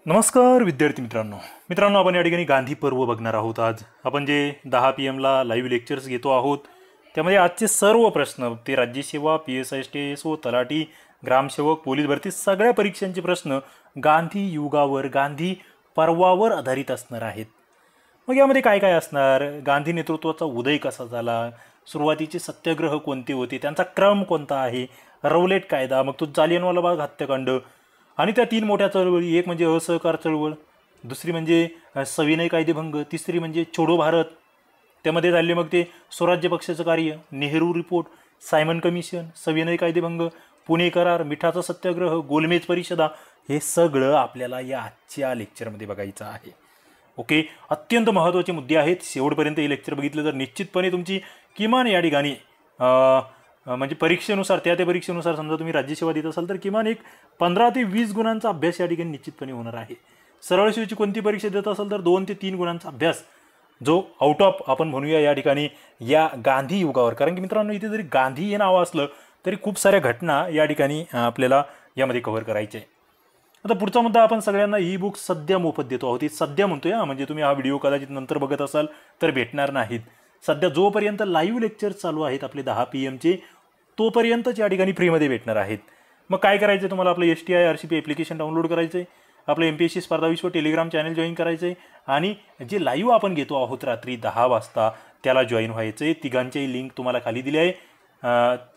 नमस्कार विद्यार्थी मित्रांनो आपण या ठिकाणी गांधी पर्व बघणार आहोत। आज आपण जे 10 PM ला लाईव्ह लेक्चर्स घेतो आहोत त्यामध्ये आजचे सर्व प्रश्न ते राज्यसेवा PSI STSO तलाठी ग्रामसेवक पोलीस भरती सगळ्या परीक्षांचे प्रश्न गांधी युगावर गांधी पर्वावर आधारित असणार आहेत। मग यामध्ये काय काय असणार, गांधी नेतृत्वाचा उदय कसा झाला, सुरुवातीचे सत्याग्रह कोणते होते, त्यांचा क्रम कोणता आहे, रौलेट कायदा, मग तो जालियनवाला बाग हत्याकांड आणि त्या तीन मोठ्या चळवळी, एक म्हणजे असहकार चळवळ, दुसरी म्हणजे सविनय कायदेभंग, तिसरी म्हणजे छोडो भारत, त्यामध्ये झाले मग ते स्वराज्य पक्षाचं कार्य, नेहरू रिपोर्ट, सायमन कमिशन, सविनय कायदेभंग, पुणे करार, मिठाचा सत्याग्रह, गोलमेज परिषदा, हे सगळं आपल्याला या आजच्या लेक्चरमध्ये बघायचं आहे। ओके, अत्यंत महत्त्वाचे मुद्दे आहेत। शेवटपर्यंत हे लेक्चर बघितलं तर निश्चितपणे तुमची किमान या ठिकाणी म्हणजे परीक्षेनुसार त्या परीक्षेनुसार समजा तुम्ही राज्यसेवा देत असाल तर किमान एक 15 ते 20 गुणांचा अभ्यास या ठिकाणी निश्चितपणे होणार आहे। सरळ सेवेची कोणती परीक्षा देत असाल तर 2 ते 3 गुणांचा अभ्यास जो आउट ऑफ आपण म्हणूया या ठिकाणी या गांधी युगावर, कारण की मित्रांनो इथे जरी गांधी हे नाव असलं तरी खूप साऱ्या घटना या ठिकाणी आपल्याला यामध्ये कव्हर करायचे आहे। आता पुढचा मुद्दा, आपण सगळ्यांना ई बुक सध्या मोफत देतो आहोत। सध्या म्हणतोय म्हणजे तुम्ही हा व्हिडिओ कदाचित नंतर बघत असाल तर भेटणार नाहीत। सध्या जोपर्यंत लाईव्ह लेक्चर चालू आहेत आपले 10 PM चे तोपर्यंतच या ठिकाणी फ्रीमध्ये भेटणार आहेत। मग काय करायचं, तुम्हाला आपलं STI RCP ॲप्लिकेशन डाउनलोड करायचं आहे, आपलं MPSC स्पर्धा विश्व टेलिग्राम चॅनल जॉईन करायचं आहे आणि जे लाईव्ह आपण घेतो आहोत रात्री 10 वाजता त्याला जॉईन व्हायचं आहे। तिघांचीही लिंक तुम्हाला खाली दिली आहे,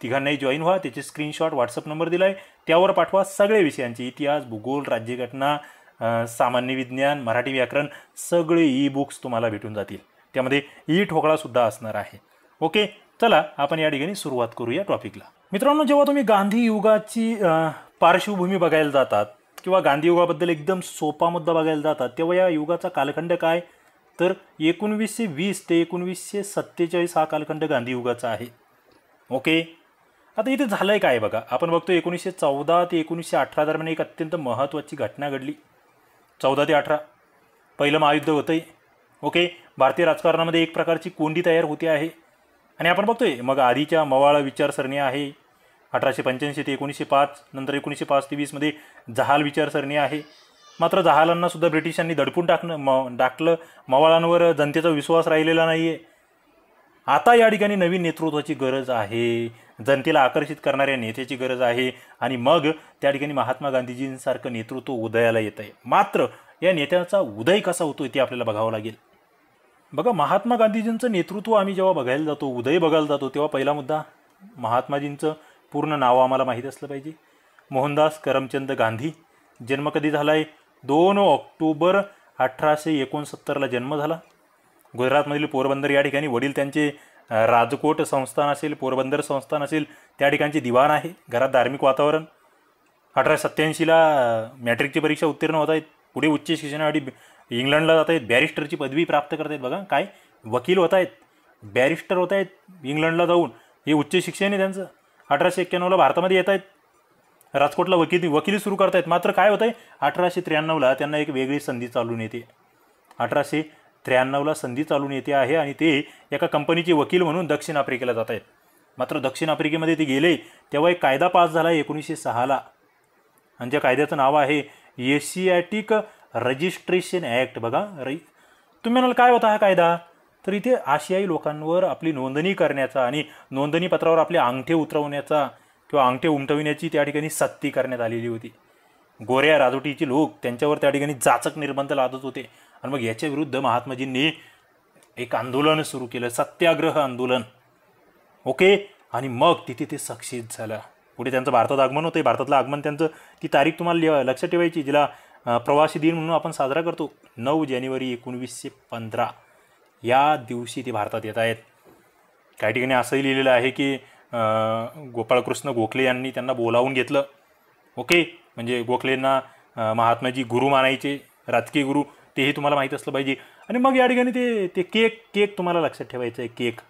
तिघांनाही जॉईन व्हा, त्याचे स्क्रीनशॉट व्हॉट्सअप नंबर दिला आहे त्यावर पाठवा। सगळे विषयांचे इतिहास, भूगोल, राज्यघटना, सामान्य विज्ञान, मराठी व्याकरण सगळे ई बुक्स तुम्हाला भेटून जातील। त्यामध्ये ई ठोकळासुद्धा असणार आहे। ओके, चला आपण या ठिकाणी सुरुवात करूया टॉपिकला। मित्रांनो, जेव्हा तुम्ही गांधी युगाची पार्श्वभूमी बघायला जातात किंवा गांधी युगाबद्दल एकदम सोपा मुद्दा बघायला जातात तेव्हा या युगाचा कालखंड काय तर 1920 ते 1947 हा कालखंड गांधी युगाचा आहे। ओके, आता इथे झालंय काय बघा, आपण बघतो 1914 ते 1918 दरम्यान एक अत्यंत महत्त्वाची घटना घडली। 14 ते 18 पहिलं महायुद्ध होतंय। ओके, भारतीय राजकारणामध्ये एक प्रकारची कोंडी तयार होते आहे आणि आपण बघतोय मग आधीच्या मवाळ विचारसरणी आहे 1885 ते 1905, नंतर 1905 ते 20 जहाल विचारसरणी आहे। मात्र जहालांना सुद्धा ब्रिटिशांनी दडपून टाकलं, मवाळांवर जनतेचा विश्वास राहिलेला नाही आहे। आता या ठिकाणी नवीन नेतृत्वाची गरज आहे, जनतेला आकर्षित करणाऱ्या नेत्याची गरज आहे आणि मग त्या ठिकाणी महात्मा गांधीजींसारखं नेतृत्व उदयाला येत आहे। मात्र या नेत्याचा उदय कसा होतोय ते आपल्याला बघावं लागेल। बघा, महात्मा गांधीजींचं नेतृत्व आम्ही जेव्हा बघायला जातो, उदय बघायला जातो, तेव्हा पहिला मुद्दा, महात्माजींचं पूर्ण नाव आम्हाला माहीत असलं पाहिजे। मोहनदास करमचंद गांधी, जन्म कधी झाला आहे 2 ऑक्टोबर 1869ला जन्म झाला। गुजरातमधील पोरबंदर या ठिकाणी वडील त्यांचे राजकोट संस्थान असेल, पोरबंदर संस्थान असेल त्या ठिकाणचे दिवाण आहे। घरात धार्मिक वातावरण। 1887ला मॅट्रिकची परीक्षा उत्तीर्ण होत आहेत, पुढे उच्च शिक्षणासाठी इंग्लंडला जात आहेत, बॅरिस्टरची पदवी प्राप्त करत आहेत। बघा काय, वकील होत आहेत, बॅरिस्टर होत आहेत इंग्लंडला जाऊन, हे उच्च शिक्षण आहे त्यांचं। 1891ला भारतामध्ये येत आहेत, राजकोटला वकिली सुरू करत आहेत। मात्र काय होत आहे, 1893ला त्यांना एक वेगळी संधी चालून येते। 1893ला संधी चालून येते आहे आणि ते एका कंपनीचे वकील म्हणून दक्षिण आफ्रिकेला जात आहेत। मात्र दक्षिण आफ्रिकेमध्ये ते गेले तेव्हा एक कायदा पास झाला 1906ला आणि त्या कायद्याचं नाव आहे एशियाटिक रजिस्ट्रेशन ॲक्ट। बघा, तुम्ही म्हणाल काय होता हा कायदा, तर इथे आशियाई लोकांवर आपली नोंदणी करण्याचा आणि नोंदणी पत्रावर आपले अंगठे उतरवण्याचा किंवा अंगठे उमटविण्याची त्या ठिकाणी सक्ती करण्यात आलेली होती। गोऱ्या राजवटीचे लोक त्यांच्यावर त्या ठिकाणी जाचक निर्बंध लादत होते आणि मग याच्या विरुद्ध महात्माजींनी एक आंदोलन सुरू केलं, सत्याग्रह आंदोलन। ओके, आणि मग तिथे ते सक्सेस झालं। पुढे त्यांचं भारतात आगमन होतं। भारतातलं आगमन त्यांचं, ती तारीख तुम्हाला लक्षात ठेवायची, जिला प्रवासी दिन म्हणून आपण साजरा करतो, 9 जानेवारी 1915 या दिवशी ते भारतात येत आहेत। काही ठिकाणी असंही लिहिलेलं आहे की गोपाळकृष्ण गोखले यांनी त्यांना बोलावून घेतलं। ओके, म्हणजे गोखलेंना महात्माजी गुरु मानायचे, राजकीय गुरु, तेही तुम्हाला माहीत असलं पाहिजे। आणि मग या ठिकाणी ते केक तुम्हाला लक्षात ठेवायचं आहे। केक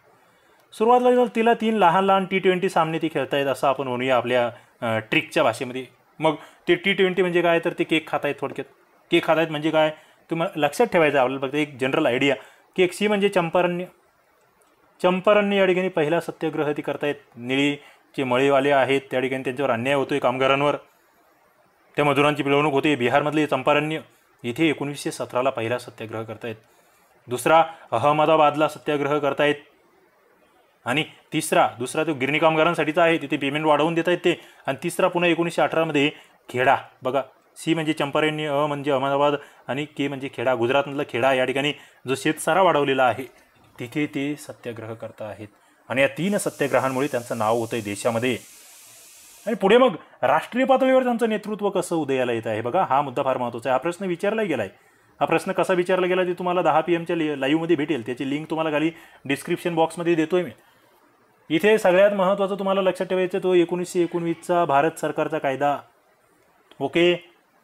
सुरुवातीला तिला 3 लहान T20 सामने ते खेळतायत असं आपण म्हणूया आपल्या ट्रिकच्या भाषेमध्ये। मग ते T20 म्हणजे काय तर ते केक खात आहेत। थोडक्यात केक खात आहेत म्हणजे काय तुम्हाला लक्षात ठेवायचं आपल्याला, फक्त एक जनरल आयडिया। केक सी म्हणजे चंपारण्य या ठिकाणी पहिला सत्याग्रह ते करतायत। निळीचे मळेवाले आहेत त्या ठिकाणी, त्यांच्यावर अन्याय होतोय कामगारांवर, त्या मजुरांची पिळवणूक होते। बिहारमधले चंपारण्य इथे 1917ला पहिला सत्याग्रह करतायत, दुसरा अहमदाबादला सत्याग्रह करतायत, आणि दुसरा तो गिरणी कामगारांसाठीचा आहे, तिथे पेमेंट वाढवून देत आहेत ते, आणि तिसरा पुन्हा 1918मध्ये खेडा, बघा सी म्हणजे चंपारण, अ म्हणजे अहमदाबाद आणि के म्हणजे खेडा, गुजरातमधला खेडा, या ठिकाणी जो शेतसारा वाढवलेला आहे तिथे ते सत्याग्रह करत आहेत. आणि या 3 सत्याग्रहांमुळे त्यांचं नाव होतंय देशामध्ये. आणि पुढे मग राष्ट्रीय पातळीवर त्यांचं नेतृत्व कसं उदयाला येत आहे, बघा हा मुद्दा फार महत्त्वाचा आहे. हा प्रश्न विचारला गेलाय. हा प्रश्न कसा विचारला गेला ते तुम्हाला 10 PM लाईव्हमध्ये भेटेल, त्याची लिंक तुम्हाला खाली डिस्क्रिप्शन बॉक्समध्ये देतोय मी. इथे सगळ्यात महत्त्वाचं तुम्हाला लक्षात ठेवायचं तो 1919चा भारत सरकारचा कायदा, ओके.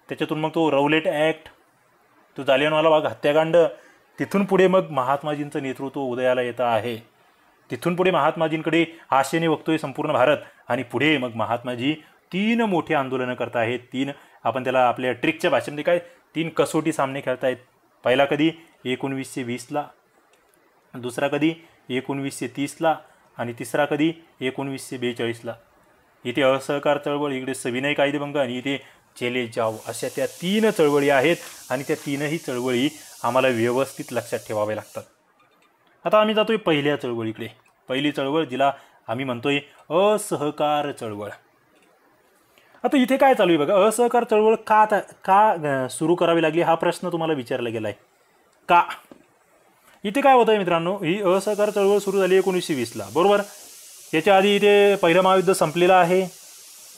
त्याच्यातून मग तो रौलेट ॲक्ट, तो जालियनवाला बाग हत्याकांड, तिथून पुढे मग महात्माजींचं नेतृत्व उदयाला येतं आहे. तिथून पुढे महात्माजींकडे आशेने बघतोय संपूर्ण भारत. आणि पुढे मग महात्माजी 3 मोठे आंदोलनं करत आहेत. 3 आपण त्याला आपल्या ट्रिकच्या भाषेमध्ये काय 3 कसोटी सामने खेळतायत. पहिला कधी 1920ला, दुसरा कधी 1930ला, आणि तिसरा कधी 1942ला. इथे असहकार चळवळ, इकडे सविनय कायदेभंग, आणि इथे चले जाव, अशा त्या 3 चळवळी आहेत. आणि त्या 3ही चळवळी आम्हाला व्यवस्थित लक्षात ठेवाव्या लागतात. आता आम्ही जातोय पहिल्या चळवळीकडे. पहिली चळवळ जिला आम्ही म्हणतोय असहकार चळवळ. आता इथे काय चालू आहे बघा, असहकार चळवळ का सुरू करावी लागली हा प्रश्न तुम्हाला विचारला गेलाय. का? इथे काय होतंय मित्रांनो, ही असहकार चळवळ सुरू झाली 1920ला, बरोबर. याच्या आधी इथे पहिलं महायुद्ध संपलेलं आहे.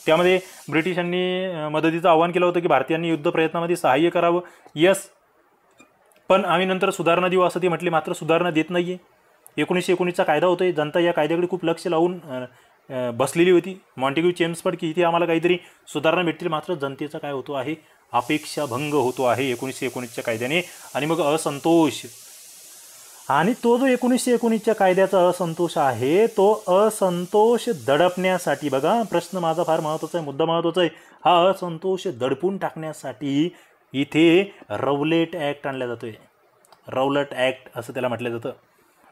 त्यामध्ये ब्रिटिशांनी मदतीचं आव्हान केलं होतं की भारतीयांनी युद्ध प्रयत्नामध्ये सहाय्य करावं. यस, पण आम्ही नंतर सुधारणा देऊ असं ते म्हटले, मात्र सुधारणा देत नाही आहे. 1919चा कायदा होतोय, जनता या कायद्याकडे खूप लक्ष लावून बसलेली होती. मॉन्टेग्यू चेम्सफर्ड की इथे आम्हाला काहीतरी सुधारणा भेटतील, मात्र जनतेचा काय होतो आहे, अपेक्षाभंग होतो आहे 1919च्या कायद्याने. आणि मग असंतोष, आणि तो जो 1919च्या कायद्याचा असंतोष आहे, तो असंतोष दडपण्यासाठी, बघा प्रश्न माझा फार महत्त्वाचा आहे, मुद्दा महत्त्वाचा आहे, हा असंतोष दडपून टाकण्यासाठी इथे रौलेट ॲक्ट आणला जातोय. रौलेट ॲक्ट असं त्याला म्हटलं जातं.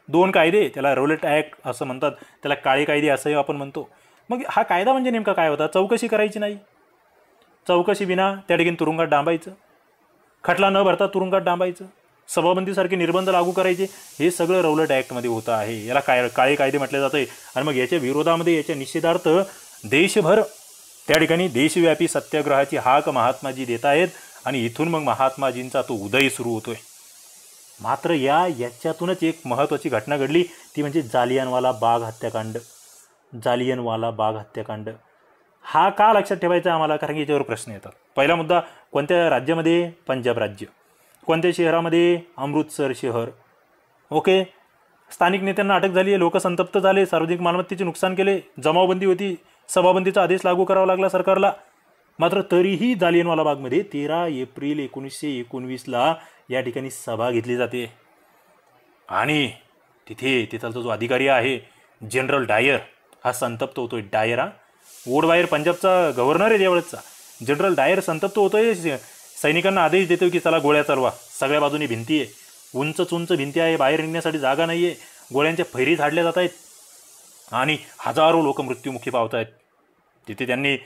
2 कायदे, त्याला रौलेट ॲक्ट असं म्हणतात, त्याला काळे कायदे असंही आपण म्हणतो. मग हा कायदा म्हणजे नेमका काय होता, चौकशी करायची नाही, चौकशी विना त्या ठिकाणी तुरुंगात डांबायचं, खटला न भरता तुरुंगात डांबायचं, सभाबंदीसारखे निर्बंध लागू करायचे, हे सगळं रौलेट ॲक्टमध्ये होतं आहे. याला काळे कायदे म्हटले जाते. आणि मग याच्या विरोधामध्ये, याच्या निषेधार्थ देशभर त्या ठिकाणी देशव्यापी सत्याग्रहाची हाक महात्माजी देत आहेत. आणि इथून मग महात्माजींचा तो उदय सुरू होतोय. मात्र याच्यातूनच एक महत्त्वाची घटना घडली, ती म्हणजे जालियनवाला बाग हत्याकांड. जालियनवाला बाग हत्याकांड हा का लक्षात ठेवायचा आम्हाला, कारण की याच्यावर प्रश्न येतात. पहिला मुद्दा, कोणत्या राज्यामध्ये, पंजाब राज्य. कोणत्या शहरामध्ये, अमृतसर शहर. ओके. स्थानिक नेत्यांना अटक झाली, लोक संतप्त झाले, सार्वजनिक मालमत्तेचे नुकसान केले, जमावबंदी होती, सभाबंदीचा आदेश लागू करावा लागला सरकारला. मात्र तरीही जालियनवाला बागमध्ये 13 एप्रिल 1919ला या ठिकाणी सभा घेतली जाते. आणि तिथला जो अधिकारी आहे जनरल डायर, हा संतप्त होतोय. डायर, हा वोडवायर पंजाबचा गव्हर्नर आहे त्यावेळेसचा. जनरल डायर संतप्त होतोय, सैनिकांना आदेश देतोय की चला गोळ्या चालवा. सगळ्या बाजूनी भिंती आहे, उंच भिंती आहे, बाहेर निघण्यासाठी जागा नाही आहे, गोळ्यांच्या फैरी झाडल्या जात आहेत, आणि हजारो लोक मृत्युमुखी पावत आहेत. तिथे त्यांनी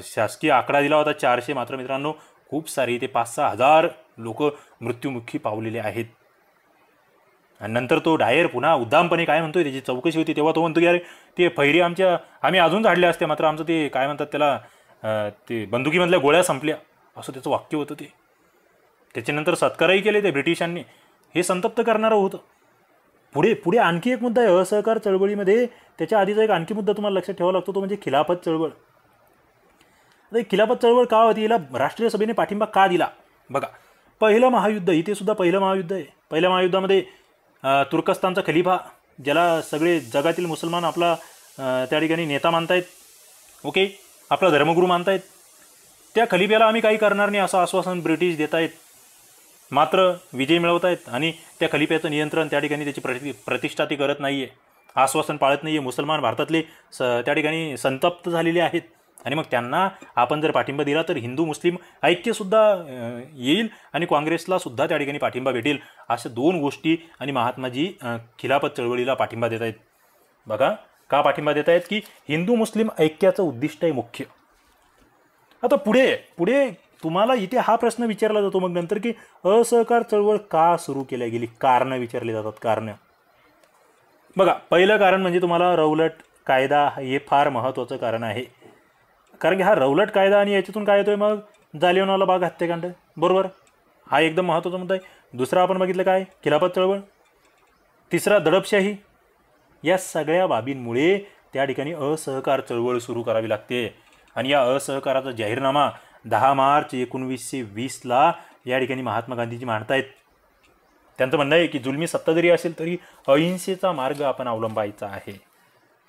शासकीय आकडा दिला होता 400, मात्र मित्रांनो खूप सारी, ते 5-6 हजार लोक मृत्युमुखी पावलेले आहेत. आणि नंतर तो डायर पुन्हा उद्दामपणे काय म्हणतोय, त्याची चौकशी होती तेव्हा तो म्हणतो की अरे ते फैरी आम्ही अजून झाडल्या असत्या, मात्र आमचं ते काय म्हणतात त्याला, ते बंदुकीमधल्या गोळ्या संपल्या, असं त्याचं वाक्य होतं ते. त्याच्यानंतर सत्कारही केले ते ब्रिटिशांनी. हे संतप्त करणारं होतं. पुढे आणखी एक मुद्दा आहे असहकार चळवळीमध्ये. त्याच्या आधीचा एक आणखी मुद्दा तुम्हाला लक्षात ठेवावा लागतो, तो म्हणजे खिलाफत चळवळ. खिलाफत चळवळ का होती, याला राष्ट्रीय सभेने पाठिंबा का दिला, बघा. पहिलं महायुद्ध, इथे सुद्धा पहिलं महायुद्ध आहे. पहिल्या महायुद्धामध्ये तुर्कस्तानचा खलिफा, ज्याला सगळे जगातील मुसलमान आपला त्या ठिकाणी नेता मानतायत, ओके, आपला धर्मगुरू मानतायत, त्या खलिफ्याला आम्ही काही करणार नाही असं आश्वासन ब्रिटिश देत आहेत. मात्र विजय मिळवत आहेत आणि त्या खलिफ्याचं नियंत्रण त्या ठिकाणी, त्याची प्रतिष्ठा ती करत नाही आहे, आश्वासन पाळत नाही आहे. मुसलमान भारतातले त्या ठिकाणी संतप्त झालेले आहेत. आणि मग त्यांना आपण जर पाठिंबा दिला तर हिंदू मुस्लिम ऐक्यसुद्धा येईल आणि काँग्रेसला सुद्धा त्या ठिकाणी पाठिंबा भेटेल. अशा 2 गोष्टी आणि महात्माजी खिलाफत चळवळीला पाठिंबा देत आहेत. बघा का पाठिंबा देत आहेत की हिंदू मुस्लिम ऐक्याचं उद्दिष्ट आहे मुख्य. आता पुढे तुम्हाला इथे हा प्रश्न विचारला जातो मग नंतर की असहकार चळवळ का सुरू केल्या गेली, कारणं विचारली जातात, कारणं. बघा, पहिलं कारण म्हणजे तुम्हाला रौलट कायदा हे फार महत्त्वाचं कारण आहे. कारण की हा रौलट कायदा आणि याच्यातून काय येतोय मग जालियनवाला बाग हत्याकांड, बरोबर, हा एकदम महत्त्वाचा मुद्दा आहे. दुसरा आपण बघितलं काय, खिलाफत चळवळ. तिसरा दडपशाही. या सगळ्या बाबींमुळे त्या ठिकाणी असहकार चळवळ सुरू करावी लागते. आणि या असहकाराचा जाहीरनामा 10 मार्च 1920ला या ठिकाणी महात्मा गांधीजी मांडतायत. त्यांचं म्हणणं आहे की जुलमी सत्ता जरी असेल तरी अहिंसेचा मार्ग आपण अवलंबायचा आहे.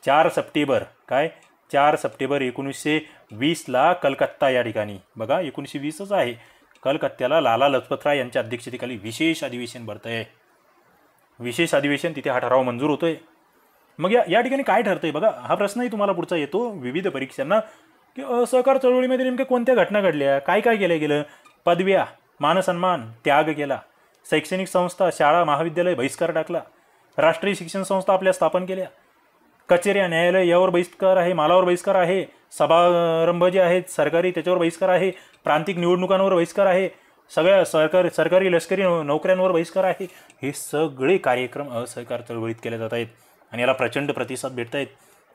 4 सप्टेंबर काय, 4 सप्टेंबर 1920ला कलकत्ता या ठिकाणी, बघा 1920च आहे, कलकत्त्याला लाला लजपतराय यांच्या अध्यक्षतेखाली विशेष अधिवेशन भरत आहे. विशेष अधिवेशन, तिथे हा ठराव मंजूर होतोय. मग या ठिकाणी काय ठरतंय बघा, हा प्रश्नही तुम्हाला पुढचा येतो विविध परीक्षांना की असहकार चळवळीमध्ये नेमक्या कोणत्या घटना घडल्या, काय काय केलं गेलं. पदव्या, मानसन्मान त्याग केला, शैक्षणिक संस्था, शाळा, महाविद्यालय बहिष्कार टाकला, राष्ट्रीय शिक्षण संस्था आपल्या स्थापन केल्या, कचेऱ्या, न्यायालय यावर बहिष्कार आहे, मालावर बहिष्कार आहे, समारंभ जे आहेत सरकारी त्याच्यावर बहिष्कार आहे, प्रांतिक निवडणुकांवर बहिष्कार आहे, सगळ्या सरकारी लष्करी नोकऱ्यांवर बहिष्कार आहे. हे सगळे कार्यक्रम असहकार चळवळीत केले जात आहेत आणि याला प्रचंड प्रतिसाद भेटत आहेत.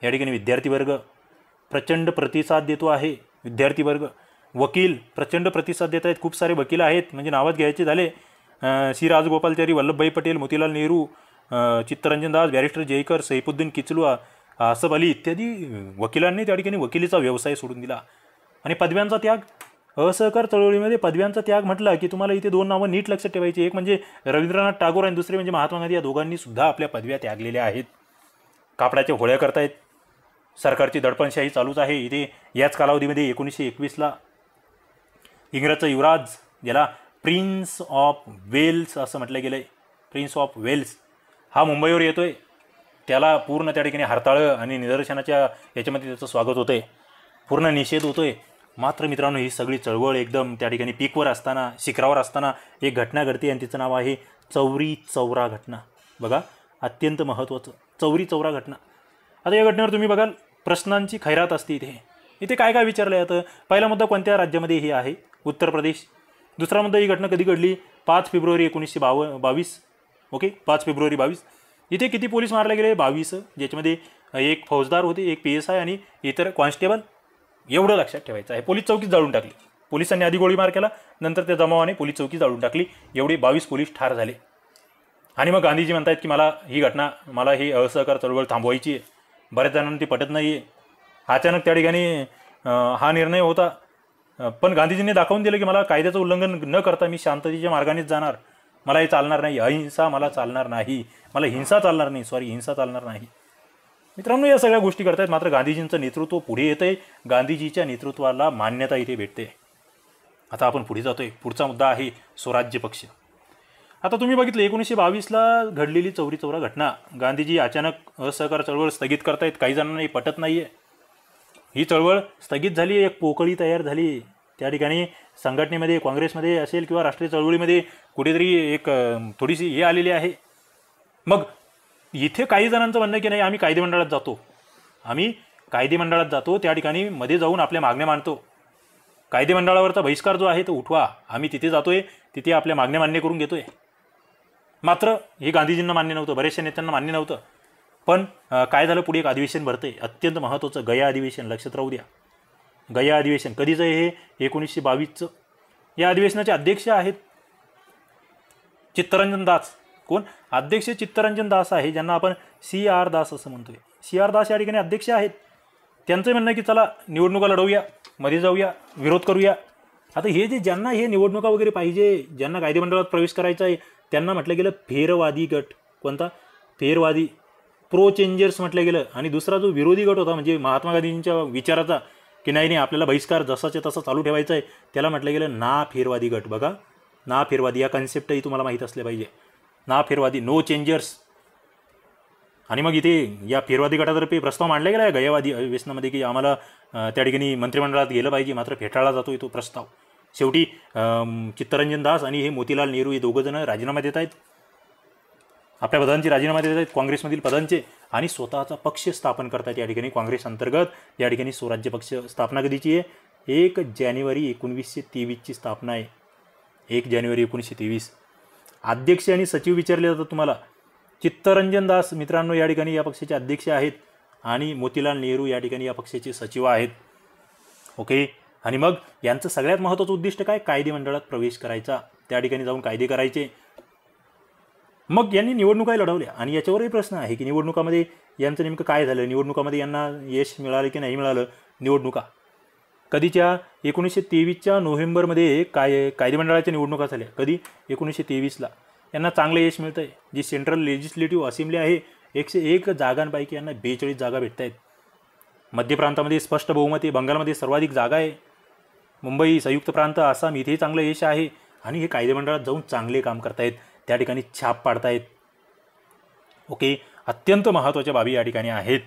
या ठिकाणी विद्यार्थी वर्ग प्रचंड प्रतिसाद देतो आहे, विद्यार्थी वर्ग, वकील प्रचंड प्रतिसाद देत आहेत. खूप सारे वकील आहेत, म्हणजे नावच घ्यायचे झाले, श्री राजगोपालचारी, वल्लभभाई पटेल, मोतीलाल नेहरू, चित्तरंजन दास, बॅरिस्टर जयकर, सैफुद्दीन किचलू, आसफ अली इत्यादी वकिलांनी त्या ठिकाणी वकिलीचा व्यवसाय सोडून दिला. आणि पदव्यांचा त्याग, असहकार चळवळीमध्ये पदव्यांचा त्याग म्हटला की तुम्हाला इथे 2 नावं नीट लक्षात ठेवायची. एक म्हणजे रवींद्रनाथ टागोर आणि दुसरे म्हणजे महात्मा गांधी. या दोघांनी सुद्धा आपल्या पदव्या त्यागलेल्या आहेत. कापडाच्या होळ्या करतायत, सरकारची दडपणशाही चालूच आहे. इथे याच कालावधीमध्ये 1921ला इंग्रजचा युवराज, ज्याला प्रिन्स ऑफ वेल्स असं म्हटलं गेलं आहे, प्रिन्स ऑफ वेल्स, हा मुंबईवर येतोय. त्याला पूर्ण त्या ठिकाणी हरताळं आणि निदर्शनाच्या याच्यामध्ये त्याचं स्वागत होतं आहे, पूर्ण निषेध होतो आहे. मात्र मित्रांनो, ही सगळी चळवळ एकदम त्या ठिकाणी पीकवर असताना, शिखरावर असताना एक घटना घडते आणि तिचं नाव आहे चौरी चौरा घटना. बघा, अत्यंत महत्त्वाचं, चौरी चौरा घटना. आता या घटनेवर तुम्ही बघाल प्रश्नांची खैरात असते इथे. इथे काय काय विचारलं जातं. पहिला मुद्दा कोणत्या राज्यामध्ये हे आहे, उत्तर प्रदेश. दुसरा मुद्दा, ही घटना कधी घडली, 5 फेब्रुवारी 1922. Okay, 5 February 22. इथे किती पोलीस मारले गेले, 22, ज्याच्यामध्ये एक फौजदार होते, एक PSI आणि इतर कॉन्स्टेबल. एवढं लक्षात ठेवायचं आहे. पोलीस चौकीत जाळून टाकली, पोलिसांनी आधी गोळीमार केला, नंतर त्या जमावाने पोलीस चौकी जाळून टाकली. एवढे 22 पोलीस ठार झाले. आणि मग गांधीजी म्हणतात की मला ही घटना, मला ही असहकार चळवळ थांबवायची आहे. बऱ्याच जणांना ती पटत नाही आहे. अचानक त्या ठिकाणी हा निर्णय होता, पण गांधीजींनी दाखवून दिलं की मला कायद्याचं उल्लंघन न करता मी शांततेच्या मार्गानेच जाणार, मला हे चालणार नाही, अहिंसा मला चालणार नाही, मला हिंसा चालणार नाही, हिंसा चालणार नाही. मित्रांनो, या सगळ्या गोष्टी करतायत. मात्र गांधीजींचं नेतृत्व पुढे येतंय, गांधीजीच्या नेतृत्वाला मान्यता इथे भेटते. आता आपण पुढे जातोय. पुढचा मुद्दा आहे स्वराज्य पक्ष. आता तुम्ही बघितलं 1922ला घडलेली चौरी चौरा घटना. गांधीजी अचानक असहकार चळवळ स्थगित करतायत. काही जणांना पटत नाही आहे. ही चळवळ स्थगित झाली, एक पोकळी तयार झाली. त्या ठिकाणी संघटनेमध्ये, काँग्रेसमध्ये असेल किंवा राष्ट्रीय चळवळीमध्ये कुठेतरी एक थोडीशी हे आलेली आहे. मग इथे काही जणांचं म्हणणं की नाही, आम्ही कायदेमंडळात जातो, आम्ही कायदेमंडळात जातो, त्या ठिकाणी मध्ये जाऊन आपल्या मागण्या मांडतो. कायदेमंडळावरचा बहिष्कार जो आहे तो उठवा, आम्ही तिथे जातोय, तिथे आपल्या मागण्या मान्य करून घेतोय. मात्र हे गांधीजींना मान्य नव्हतं, बऱ्याचशा नेत्यांना मान्य नव्हतं. पण काय झालं, पुढे एक अधिवेशन भरतंय, अत्यंत महत्त्वाचं गया अधिवेशन. लक्षात राहू द्या, गया अधिवेशन कधीचं हे, 1922चं. या अधिवेशनाचे अध्यक्ष आहेत चित्तरंजन दास. कोण अध्यक्ष? चित्तरंजन दास आहे, ज्यांना आपण CR दास असं म्हणतोय. CR दास या ठिकाणी अध्यक्ष आहेत. त्यांचं म्हणणं की चला निवडणुका लढवूया, मध्ये जाऊया, विरोध करूया. आता हे जे ज्यांना हे निवडणुका वगैरे पाहिजे, ज्यांना कायदेमंडळात प्रवेश करायचा आहे, त्यांना म्हटलं गेलं फेरवादी गट. कोणता? फेरवादी, प्रो चेंजर्स म्हटलं गेलं. आणि दुसरा जो विरोधी गट होता, म्हणजे महात्मा गांधींच्या विचाराचा की नाही आपल्याला बहिष्कार जसाच्या तसा चालू ठेवायचा आहे, त्याला म्हटलं गेलं ना फेरवादी गट. बघा, ना फेरवादी या कन्सेप्टही तुम्हाला माहीत असले पाहिजे. ना फेरवादी, नो चेंजर्स. आणि मग इथे या फेरवादी गटातर्फे प्रस्ताव मांडला गेला आहे गयावादी अधिवेशनामध्ये की आम्हाला त्या ठिकाणी मंत्रिमंडळात गेलं पाहिजे. मात्र फेटाळला जातो तो प्रस्ताव. शेवटी चित्तरंजन दास आणि हे मोतीलाल नेहरू हे दोघं जण राजीनामा देत आहेत, आपल्या पदांचे राजीनामा देत आहेत, काँग्रेसमधील पदांचे, आणि स्वतःचा पक्ष स्थापन करतात. या ठिकाणी काँग्रेस अंतर्गत या ठिकाणी स्वराज्य पक्ष स्थापना कधीची आहे? 1 जानेवारी 1923ची स्थापना आहे. 1 जानेवारी 1923. अध्यक्ष आणि सचिव विचारले जातात तुम्हाला. चित्तरंजन दास मित्रांनो या ठिकाणी या पक्षाचे अध्यक्ष आहेत आणि मोतीलाल नेहरू या ठिकाणी या पक्षाचे सचिव आहेत. ओके. आणि मग यांचं सगळ्यात महत्त्वाचं उद्दिष्ट काय? कायदे मंडळात प्रवेश करायचा, त्या ठिकाणी जाऊन कायदे करायचे. मग यांनी निवडणुका लढवल्या आणि याच्यावरही प्रश्न आहे की निवडणुकामध्ये यांचं नेमकं काय झालं, निवडणुकामध्ये यांना यश मिळालं की नाही मिळालं. निवडणुका कधीच्या 1923च्या नोव्हेंबरमध्ये कायदे मंडळाच्या निवडणुका झाल्या. कधी? 1923ला. यांना चांगलं यश मिळतं आहे. जी सेंट्रल लेजिस्लेटिव्ह असेंब्ली आहे 101 जागांपैकी यांना 42 जागा भेटत आहेत. मध्य प्रांतामध्ये स्पष्ट बहुमत आहे. बंगालमध्ये सर्वाधिक जागा आहे. मुंबई, संयुक्त प्रांत, आसाम इथेही चांगलं यश आहे आणि हे कायदे मंडळात जाऊन चांगले काम करतायत, त्या ठिकाणी छाप पाडतायत. ओके. अत्यंत महत्त्वाच्या बाबी या ठिकाणी आहेत.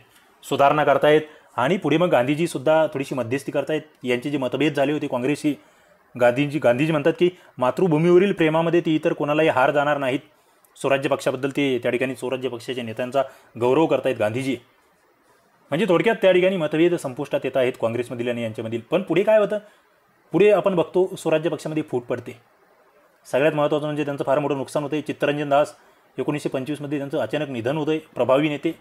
सुधारणा करतायत आणि पुढे मग गांधीजीसुद्धा थोडीशी मध्यस्थी करतायत. यांचे जे मतभेद झाले होते काँग्रेसशी, गांधीजी म्हणतात की मातृभूमीवरील प्रेमामध्ये ती इतर कोणालाही हार जाणार नाहीत. स्वराज्य पक्षाबद्दल ते त्या ठिकाणी स्वराज्य पक्षाच्या नेत्यांचा गौरव करतायत गांधीजी. म्हणजे थोडक्यात त्या ठिकाणी मतभेद संपुष्टात येत आहेत काँग्रेसमधील आणि यांच्यामधील. पण पुढे काय होतं? पुढे आपण बघतो स्वराज्य पक्षामध्ये फूट पडते. सगळ्यात महत्त्वाचं म्हणजे त्यांचं फार मोठं नुकसान होतं. चित्तरंजन दास 1925मध्ये त्यांचं अचानक निधन होतं आहे, प्रभावी नेते.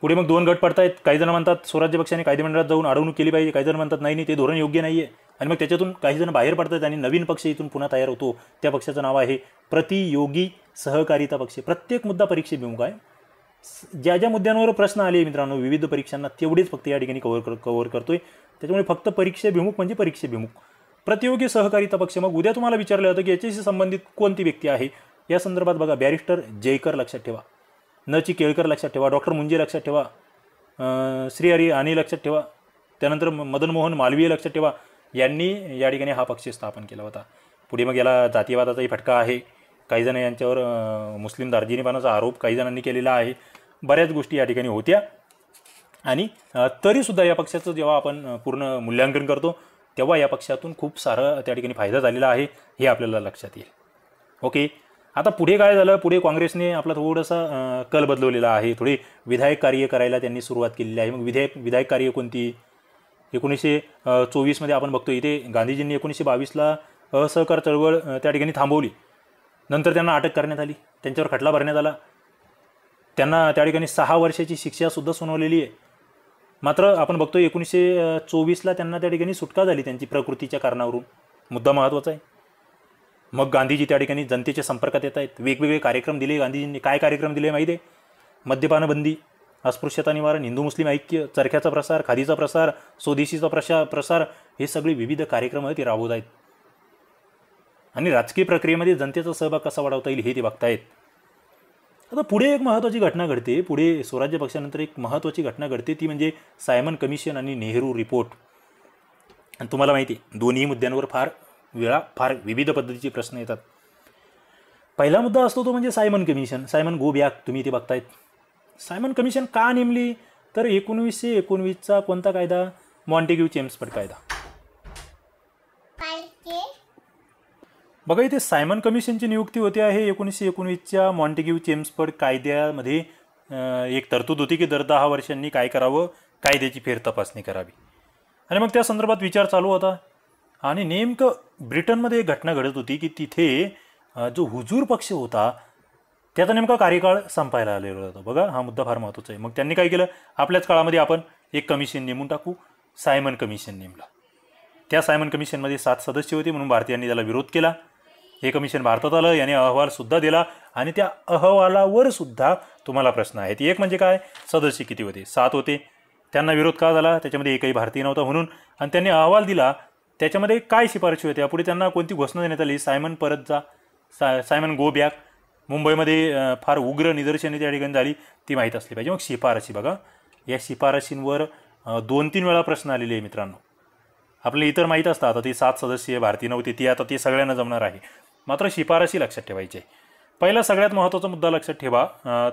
पुढे मग 2 गट पडत आहेत. काही जण म्हणतात स्वराज्य पक्षाने कायदे मंडळात जाऊन अडवणूक केली पाहिजे, काही जण म्हणतात नाही ते धोरण योग्य नाही आहे. आणि मग त्याच्यातून काही जण बाहेर पडतात आणि नवीन पक्ष इथून पुन्हा तयार होतो. त्या पक्षाचं नाव आहे प्रतियोगी सहकारिता पक्ष. प्रत्येक मुद्दा परीक्षेभिमुख आहे. ज्या ज्या मुद्द्यांवर प्रश्न आले मित्रांनो विविध परीक्षांना तेवढेच फक्त या ठिकाणी कव्हर करतोय. त्याच्यामुळे फक्त परीक्षेभिमुख म्हणजे परीक्षेभिमुख. प्रतियोगी सहकारिता पक्ष. मग उद्या तुम्हाला विचारलं जातं की याच्याशी संबंधित कोणती व्यक्ती आहे या संदर्भात बघा. बॅरिस्टर जयकर लक्षात ठेवा, न.चि. केळकर लक्षात ठेवा, डॉक्टर मुंजे लक्षात ठेवा, श्री हरी आने लक्षात ठेवा, त्यानंतर मदन मोहन मालवीय लक्षात ठेवा. यांनी या ठिकाणी हा पक्ष स्थापन केला होता. पुढे मग याला जातीयवादाचाही फटका आहे. काही जण यांच्यावर मुस्लिम दार्जिनीपणाचा आरोप काही जणांनी केलेला आहे. बऱ्याच गोष्टी या ठिकाणी होत्या आणि तरीसुद्धा या पक्षाचं जेव्हा आपण पूर्ण मूल्यांकन करतो तेव्हा या पक्षातून खूप सारं त्या ठिकाणी फायदा झालेला आहे हे आपल्याला लक्षात येईल. ओके. आता पुढे काय झालं? पुढे काँग्रेसने आपला थोडासा कल बदलवलेला आहे. थोडी विधायक कार्य करायला त्यांनी सुरुवात केलेली आहे. मग विधायक कार्य कोणती? 1924मध्ये आपण बघतो इथे गांधीजींनी 1922ला असहकार चळवळ त्या ठिकाणी थांबवली. नंतर त्यांना अटक करण्यात आली, त्यांच्यावर खटला भरण्यात आला. त्यांना त्या ठिकाणी 6 वर्षाची शिक्षासुद्धा सुनावलेली आहे. मात्र आपण बघतो 1924ला त्यांना त्या ठिकाणी सुटका झाली त्यांची प्रकृतीच्या कारणावरून. मुद्दा महत्त्वाचा आहे. मग गांधीजी त्या ठिकाणी जनतेच्या संपर्कात येत आहेत. वेगवेगळे कार्यक्रम दिले गांधीजींनी. काय कार्यक्रम दिले माहिती आहे? मद्यपान बंदी, अस्पृश्यता निवारण, हिंदू मुस्लिम ऐक्य, चरख्याचा प्रसार, खादीचा प्रसार, स्वदेशीचा प्रसार हे सगळे विविध कार्यक्रम ते राबवत आहेत. आणि राजकीय प्रक्रियेमध्ये जनतेचा सहभाग कसा वाढवता येईल हे ते बघतायत. आता पुढे एक महत्त्वाची घटना घडते. पुढे स्वराज्य पक्षानंतर एक महत्त्वाची घटना घडते ती म्हणजे सायमन कमिशन आणि नेहरू रिपोर्ट. आणि तुम्हाला माहिती आहे दोन्ही मुद्द्यांवर फार विविध पद्धतीचे प्रश्न येतात. पहिला मुद्दा असतो तो म्हणजे Simon commission. Simon go back तुम्ही इथे बघतायत. सायमन कमिशन का नेमली? तर 1919चा कोणता कायदा? मॉन्टेग्यू चेम्सफोर्ड कायदा. बघा इथे सायमन कमिशनची नियुक्ती होते आहे 1919च्या मॉन्टेग्यू चेम्सफोर्ड कायद्यामध्ये एक तरतूद होती की दर 10 वर्षांनी काय करावं? कायद्याची फेरतपासणी करावी. आणि मग त्या संदर्भात विचार चालू होता. आणि नेमकं ब्रिटनमध्ये एक घटना घडत होती की तिथे जो हुजूर पक्ष होता त्याचा नेमका कार्यकाळ संपायला आलेला होता. बघा हा मुद्दा फार महत्त्वाचा आहे. मग त्यांनी काय केलं? आपल्याच काळामध्ये आपण एक कमिशन नेमून टाकू. सायमन कमिशन नेमलं. त्या सायमन कमिशनमध्ये 7 सदस्य होते म्हणून भारतीयांनी त्याला विरोध केला. हे कमिशन भारतात आलं, याने अहवालसुद्धा दिला आणि त्या अहवालावर सुद्धा तुम्हाला प्रश्न आहेत. एक म्हणजे काय? सदस्य किती होते? 7 होते. त्यांना विरोध का झाला? त्याच्यामध्ये एकही भारतीय नव्हता म्हणून. आणि त्यांनी अहवाल दिला त्याच्यामध्ये काय शिफारशी होत्या? पुढे त्यांना कोणती घोषणा देण्यात आली? सायमन परत जा, सायमन गो बॅक. मुंबईमध्ये फार उग्र निदर्शने त्या ठिकाणी झाली ती माहीत असली पाहिजे. मग शिफारशी बघा, या शिफारशींवर 2-3 वेळा प्रश्न आलेले आहे मित्रांनो. आपल्याला इतर माहीत असतं आता ती 7 सदस्यीय भारतीय नव्हती ती आता ती सगळ्यांना जमणार आहे. मात्र शिफारशी लक्षात ठेवायची आहे. पहिला सगळ्यात महत्त्वाचा मुद्दा लक्षात ठेवा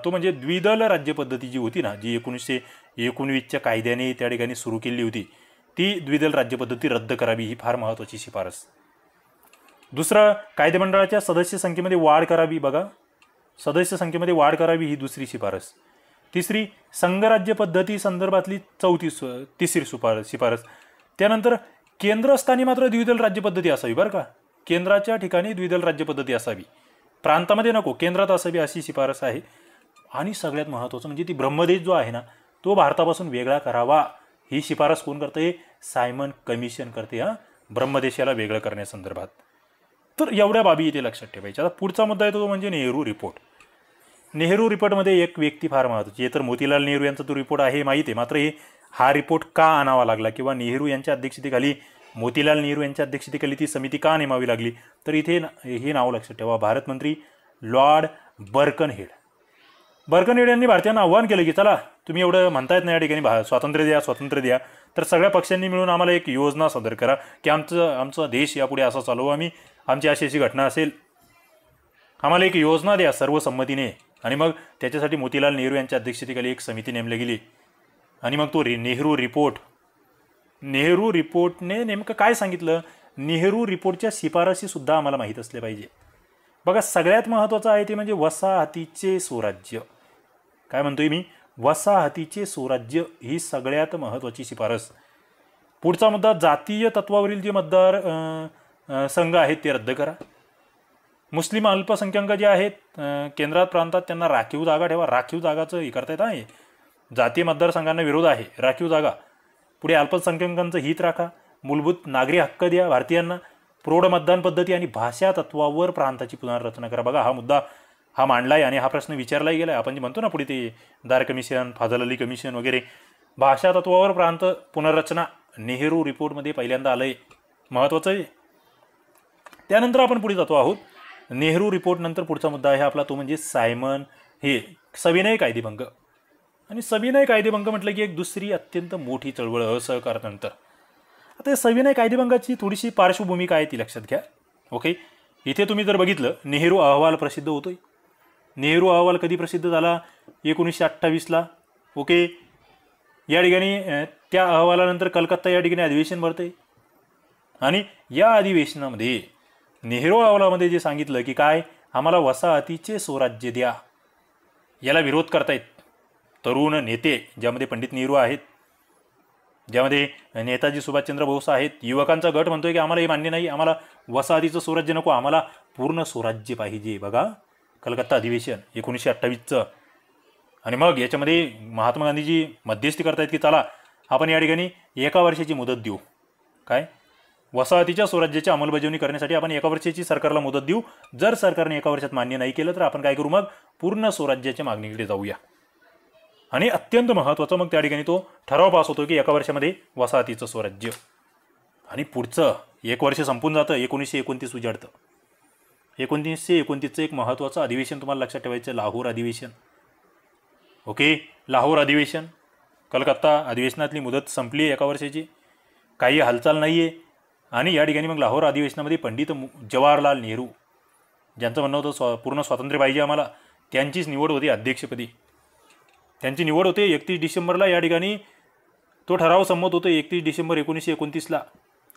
तो म्हणजे द्विदल राज्यपद्धती जी होती ना, जी 1919च्या कायद्याने त्या ठिकाणी सुरू केली होती ती द्विदल राज्यपद्धती रद्द करावी ही फार महत्त्वाची शिफारस. दुसरं, कायदेमंडळाच्या सदस्य संख्येमध्ये वाढ करावी. बघा, सदस्य संख्येमध्ये वाढ करावी ही दुसरी शिफारस. तिसरी, संघराज्य पद्धती संदर्भातली तिसरी शिफारस. त्यानंतर केंद्रस्थानी मात्र द्विदल राज्यपद्धती असावी बरं का, केंद्राच्या ठिकाणी द्विदल राज्यपद्धती असावी, प्रांतामध्ये नको, केंद्रात असावी अशी शिफारस आहे. आणि सगळ्यात महत्त्वाचं म्हणजे ती ब्रह्मदेश जो आहे ना तो भारतापासून वेगळा करावा, ही शिफारस कोण करते? सायमन कमिशन करते हा, ब्रह्मदेशाला वेगळं करण्यासंदर्भात. तर एवढ्या बाबी इथे लक्षात ठेवायच्या. आता पुढचा मुद्दा येतो तो म्हणजे नेहरू रिपोर्ट. नेहरू रिपोर्टमध्ये एक व्यक्ती फार महत्त्वाची आहे. तर मोतीलाल नेहरू यांचा तो रिपोर्ट आहे माहीत आहे, मात्र हा रिपोर्ट का आणावा लागला किंवा नेहरू यांच्या अध्यक्षतेखाली, मोतीलाल नेहरू यांच्या अध्यक्षतेखाली ती समिती का नेमावी लागली? तर इथे हे नाव लक्षात ठेवा, भारत मंत्री लॉर्ड बर्कनहेड. बर्कनहेड यांनी भारतीयांना आव्हान केलं की चला तुम्ही एवढं म्हणतायत ना या ठिकाणी स्वातंत्र्य द्या स्वातंत्र्य द्या, तर सगळ्या पक्षांनी मिळून आम्हाला एक योजना सादर करा की आमचा देश यापुढे असा चालवू आम्ही, आमची अशी घटना असेल, आम्हाला एक योजना द्या सर्वसंमतीने. आणि मग त्याच्यासाठी मोतीलाल नेहरू यांच्या अध्यक्षतेखाली एक समिती नेमली गेली. आणि मग तो नेहरू रिपोर्टने नेमकं काय सांगितलं? नेहरू रिपोर्टच्या शिफारसीसुद्धा आम्हाला माहीत असल्या पाहिजे. बघा सगळ्यात महत्त्वाचं आहे ते म्हणजे वसाहतीचे स्वराज्य. काय म्हणतोय मी? वसाहतीचे स्वराज्य ही सगळ्यात महत्त्वाची शिफारस. पुढचा मुद्दा, जातीय तत्वावरील जे मतदार संघ आहेत ते रद्द करा. मुस्लिम अल्पसंख्याक जे आहेत केंद्रात प्रांतात त्यांना राखीव जागा ठेवा. राखीव जागाचं हे करता येत आहे, जातीय मतदारसंघांना विरोध आहे, राखीव जागा. पुढे अल्पसंख्याकांचं हित राखा, मूलभूत नागरी हक्क द्या भारतीयांना, प्रौढ मतदान पद्धती आणि भाषा तत्वावर प्रांताची पुनर्रचना करा. बघा हा मुद्दा हा मांडला आहे आणि हा प्रश्न विचारलाही गेला आहे. आपण जे म्हणतो ना पुढे ते दार कमिशन, फाजल अली कमिशन वगैरे, भाषा तत्वावर प्रांत पुनर्रचना नेहरू रिपोर्टमध्ये पहिल्यांदा आलं आहे, महत्त्वाचं आहे. त्यानंतर आपण पुढे जातो आहोत. नेहरू रिपोर्ट नंतर पुढचा मुद्दा आहे आपला तो म्हणजे सायमन हे सविनय कायदेभंग. आणि सविनय कायदेभंग म्हटलं की एक दुसरी अत्यंत मोठी चळवळ असहकारानंतर. आता या सविनय कायदेभंगाची थोडीशी पार्श्वभूमी काय ती लक्षात घ्या. ओके, इथे तुम्ही जर बघितलं नेहरू अहवाल प्रसिद्ध होतोय. नेहरू अहवाल कधी प्रसिद्ध झाला? 1928ला. ओके, या ठिकाणी त्या अहवालानंतर कलकत्ता या ठिकाणी अधिवेशन भरते आणि या अधिवेशनामध्ये नेहरू अहवालामध्ये जे सांगितलं की काय, आम्हाला वसाहतीचे स्वराज्य द्या. याला विरोध करतायत तरुण नेते, ज्यामध्ये पंडित नेहरू आहेत, ज्यामध्ये नेताजी सुभाषचंद्र बोस आहेत. युवकांचा गट म्हणतोय की आम्हाला हे मान्य नाही, आम्हाला वसाहतीचं स्वराज्य नको, आम्हाला पूर्ण स्वराज्य पाहिजे. बघा कलकत्ता अधिवेशन 1928चं. आणि मग याच्यामध्ये महात्मा गांधीजी मध्यस्थी करतायत की चला आपण या ठिकाणी 1 वर्षाची मुदत देऊ. काय? वसाहतीच्या स्वराज्याची अंमलबजावणी करण्यासाठी आपण 1 वर्षाची सरकारला मुदत देऊ. जर सरकारने 1 वर्षात मान्य नाही केलं तर आपण काय करू? मग पूर्ण स्वराज्याच्या मागणीकडे जाऊया. आणि अत्यंत महत्त्वाचा मग त्या ठिकाणी तो ठराव पास होतो की 1 वर्षामध्ये वसाहतीचं स्वराज्य. आणि पुढचं 1 वर्ष संपून जातं, 1929 उजाडतं. 1929चं एक महत्त्वाचं अधिवेशन तुम्हाला लक्षात ठेवायचं, लाहोर अधिवेशन. ओके, लाहोर अधिवेशन. कलकत्ता अधिवेशनातली मुदत संपली 1 वर्षाची, काही हालचाल नाही आहे. आणि या ठिकाणी मग लाहोर अधिवेशनामध्ये पंडित जवाहरलाल नेहरू, ज्यांचं म्हणणं होतं पूर्ण स्वातंत्र्य पाहिजे आम्हाला, त्यांचीच निवड होती अध्यक्षपदी. त्यांची निवड होते 31 डिसेंबरला. या ठिकाणी तो ठराव संमत होतो 31 डिसेंबर 1929ला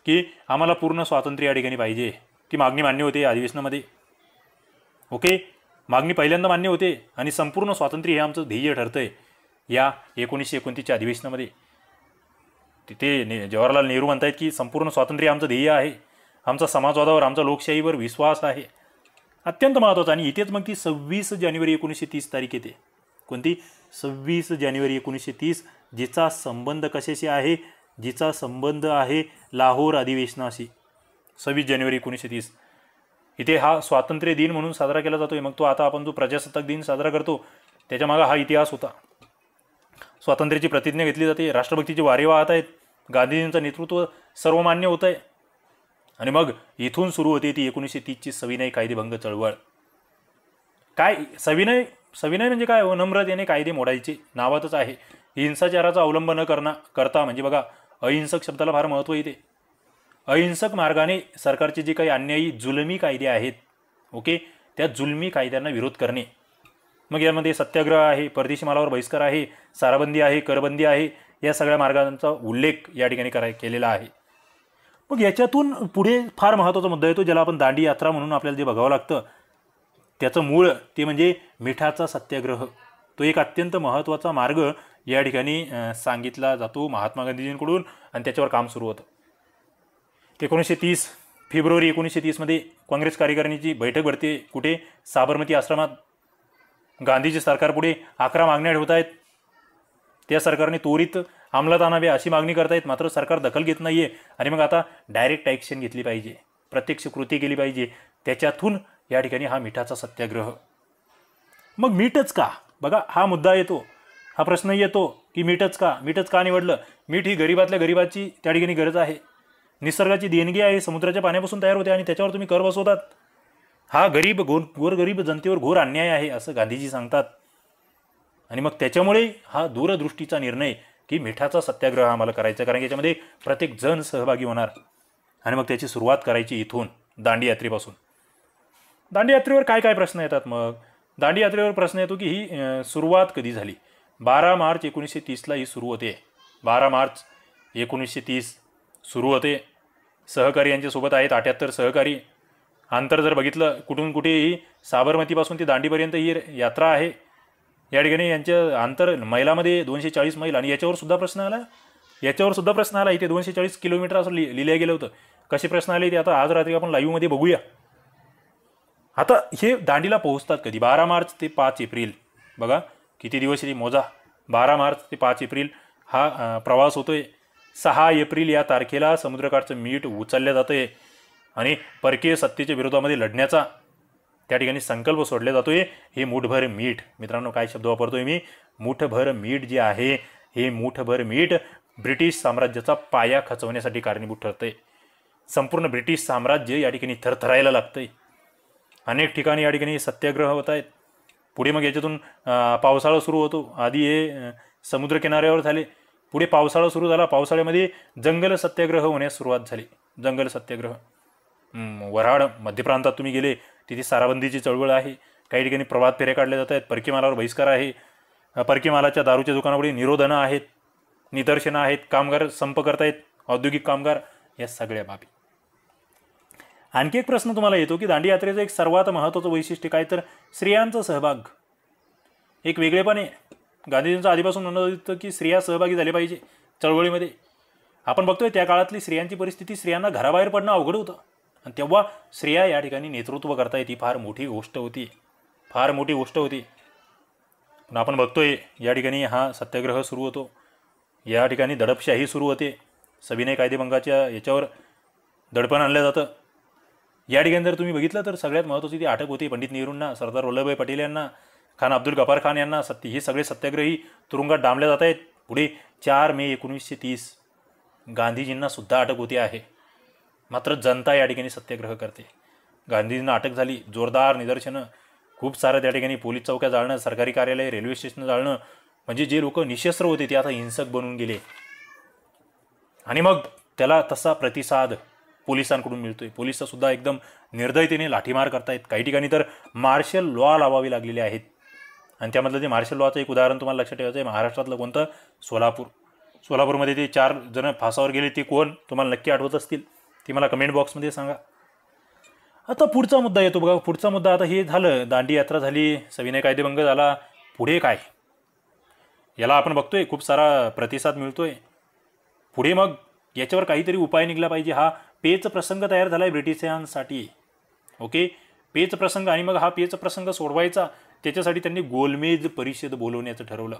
की आम्हाला पूर्ण स्वातंत्र्य या ठिकाणी पाहिजे. ती मागणी मान्य होते अधिवेशनामध्ये. ओके, मागणी पहिल्यांदा मान्य होते आणि संपूर्ण स्वातंत्र्य हे आमचं ध्येय ठरतंय या 1929च्या अधिवेशनामध्ये. तिथे जवाहरलाल नेहरू म्हणतायत की संपूर्ण स्वातंत्र्य आमचं ध्येय आहे, आमचा समाजवादावर, आमचा लोकशाहीवर विश्वास आहे. अत्यंत महत्त्वाचं. आणि इथेच मग ती 26 जानेवारी 1930 तारीख येते. कोणती? 26 जानेवारी 1930, जिचा संबंध कशाशी आहे? जिचा संबंध आहे लाहोर अधिवेशनाशी. 26 जानेवारी 1930 इथे हा स्वातंत्र्य दिन म्हणून साजरा केला जातोय. मग तो आता आपण जो प्रजासत्ताक दिन साजरा करतो त्याच्यामागे हा इतिहास होता. स्वातंत्र्याची प्रतिज्ञा घेतली जाते, राष्ट्रभक्तीचे वारे वाहत आहेत, गांधीजींचं नेतृत्व सर्वमान्य होत आहे. आणि मग इथून सुरू होते ती 1930ची सविनय कायदेभंग चळवळ. काय सविनय म्हणजे काय? नम्रतेने कायदे मोडायचे, नावातच आहे. हिंसाचाराचा अवलंब न करता, म्हणजे बघा अहिंसक शब्दाला फार महत्त्व येते. अहिंसक मार्गाने सरकारचे जे काही अन्यायी जुलमी कायदे आहेत, ओके, त्या जुलमी कायद्यांना विरोध करणे. मग यामध्ये सत्याग्रह आहे, परदेशी मालावर बहिष्कार आहे, साराबंदी आहे, करबंदी आहे, या सगळ्या मार्गांचा उल्लेख या ठिकाणी केलेला आहे. मग याच्यातून पुढे फार महत्त्वाचा मुद्दा येतो ज्याला आपण दांडी यात्रा म्हणून आपल्याला जे बघावं लागतं. त्याचं मूळ ते म्हणजे मिठाचा सत्याग्रह. तो एक अत्यंत महत्त्वाचा मार्ग या ठिकाणी सांगितला जातो महात्मा गांधीजींकडून आणि त्याच्यावर काम सुरू होतं. 1930 फेब्रुवारी 1930मध्ये काँग्रेस कार्यकारिणीची बैठक भरते. कुठे? साबरमती आश्रमात. गांधीजी सरकारपुढे 11 मागण्या ठेवत आहेत. त्या सरकारने त्वरित अंमलात आणावे अशी मागणी करतायत. मात्र सरकार दखल घेत नाहीये आणि मग आता डायरेक्ट ॲक्शन घेतली पाहिजे, प्रत्यक्ष कृती केली पाहिजे. त्याच्यातून या ठिकाणी हा मिठाचा सत्याग्रह. मग मीठच का? बघा, हा मुद्दा येतो, हा प्रश्न येतो की मीठच का? मीठच का निवडलं? मीठ ही गरीबातल्या गरीबाची त्या ठिकाणी गरज आहे, निसर्गाची देणगी आहे, समुद्राच्या पाण्यापासून तयार होते आणि त्याच्यावर तुम्ही कर बसवतात. हा गोरगरीब जनतेवर घोर अन्याय आहे असं गांधीजी सांगतात. आणि मग त्याच्यामुळे हा दूरदृष्टीचा निर्णय की मिठाचा सत्याग्रह आम्हाला करायचा, कारण की याच्यामध्ये प्रत्येक जण सहभागी होणार आणि मग त्याची सुरुवात करायची इथून, दांडी यात्रेपासून. दांडी यात्रेवर काय काय प्रश्न येतात? मग दांडी यात्रेवर प्रश्न येतो की ही सुरुवात कधी झाली? 12 मार्च 1930ला ही सुरू होते. 12 मार्च 1930 सुरू होते. सहकारी यांच्यासोबत आहेत 78 सहकारी. अंतर जर बघितलं कुठून कुठेही साबरमतीपासून ते दांडीपर्यंत ही यात्रा आहे. या ठिकाणी यांचं अंतर मैलामध्ये 240 मैल. आणि याच्यावर सुद्धा प्रश्न आला, इथे 240 किलोमीटर असं लिहिलं गेलं होतं. कसे प्रश्न आले ते आता आज रात्री आपण लाईव्हमध्ये बघूया. आता हे दांडीला पोहोचतात कधी? 12 मार्च ते 5 एप्रिल. बघा किती दिवस आहे मोजा. 12 मार्च ते 5 एप्रिल हा प्रवास होतोय. 6 एप्रिल या तारखेला समुद्रकाठचं मीठ उचललं जातंय आणि परकीय सत्तेच्या विरोधामध्ये लढण्याचा त्या ठिकाणी संकल्प सोडला जातोय. हे मूठभर मीठ, मित्रांनो काय शब्द वापरतोय मी? मूठभर मीठ जे आहे, हे मूठभर मीठ ब्रिटिश साम्राज्याचा पाया खचवण्यासाठी कारणीभूत ठरतंय. संपूर्ण ब्रिटिश साम्राज्य या ठिकाणी थरथरायला लागतंय. अनेक ठिकाणी या ठिकाणी सत्याग्रह होत आहेत. पुढे मग याच्यातून पावसाळा सुरू होतो. आधी हे समुद्र किनाऱ्यावर झाले, पुढे पावसाळा सुरू झाला. पावसाळ्यामध्ये जंगल सत्याग्रह होण्यास सुरुवात झाली. जंगल सत्याग्रह वऱ्हाड मध्य प्रांतात तुम्ही गेले तिथे साराबंदीची चळवळ आहे. काही ठिकाणी प्रभात फेऱ्या काढल्या जात आहेत. परकी मालावर बहिष्कार आहे. परकी मालाच्या दारूच्या दुकानापुढे निरोधनं आहेत, निदर्शनं आहेत, कामगार संप करतायत, औद्योगिक कामगार, या सगळ्या बाबी. आणखी एक प्रश्न तुम्हाला येतो की दांडी यात्रेचं एक सर्वात महत्त्वाचं वैशिष्ट्य काय? तर स्त्रियांचा सहभाग. एक वेगळेपण आहे. गांधीजींचं आधीपासून म्हणणं होतं की स्त्रिया सहभागी झाले पाहिजे चळवळीमध्ये. आपण बघतोय त्या काळातली स्त्रियांची परिस्थिती, स्त्रियांना घराबाहेर पडणं अवघड होतं आणि तेव्हा स्त्रिया या ठिकाणी नेतृत्व करता येते. फार मोठी गोष्ट होती. पण आपण बघतोय या ठिकाणी हा सत्याग्रह सुरू होतो. या ठिकाणी दडपशाही सुरू होते. सविनय कायदेभंगाच्या याच्यावर दडपण आणलं जातं. या ठिकाणी जर तुम्ही बघितलं तर सगळ्यात महत्त्वाची ती अटक होती पंडित नेहरूंना, सरदार वल्लभभाई पटेल यांना, खान अब्दुल गफार खान यांना. हे सगळे सत्याग्रही तुरुंगात डांबले जात आहेत. पुढे 4 मे 1930 गांधीजींना सुद्धा अटक होते आहे. मात्र जनता या ठिकाणी सत्याग्रह करते. गांधीजींना अटक झाली, जोरदार निदर्शनं, खूप सारं त्या ठिकाणी पोलीस चौक्या जाळणं, सरकारी कार्यालय, रेल्वे स्टेशन जाळणं. म्हणजे जे लोक निशस्त्र होते ते आता हिंसक बनून गेले. आणि मग त्याला तसा प्रतिसाद पोलिसांकडून मिळतोय. पोलिससुद्धा एकदम निर्दयतेने लाठीमार करतायत. काही ठिकाणी तर मार्शल लॉ लावावी लागलेले आहेत. आणि त्यामधलं ते मार्शल लॉचं एक उदाहरण तुम्हाला लक्षात ठेवायचं आहे. महाराष्ट्रातलं कोणतं? सोलापूरमध्ये ते 4 जण फासावर गेले. ते कोण तुम्हाला नक्की आठवत असतील ती मला कमेंट बॉक्समध्ये सांगा. आता पुढचा मुद्दा येतो बघा. पुढचा मुद्दा आता हे झालं, दांडी यात्रा झाली, सविनय कायदेभंग झाला. पुढे काय? याला आपण बघतोय खूप सारा प्रतिसाद मिळतोय. पुढे मग याच्यावर काहीतरी उपाय निघला पाहिजे. हा पेच प्रसंग तयार झाला आहे ब्रिटिशांसाठी. ओके, पेच प्रसंग. आणि मग हा पेच प्रसंग सोडवायचा, त्याच्यासाठी त्यांनी गोलमेज परिषद बोलवण्याचं ठरवलं.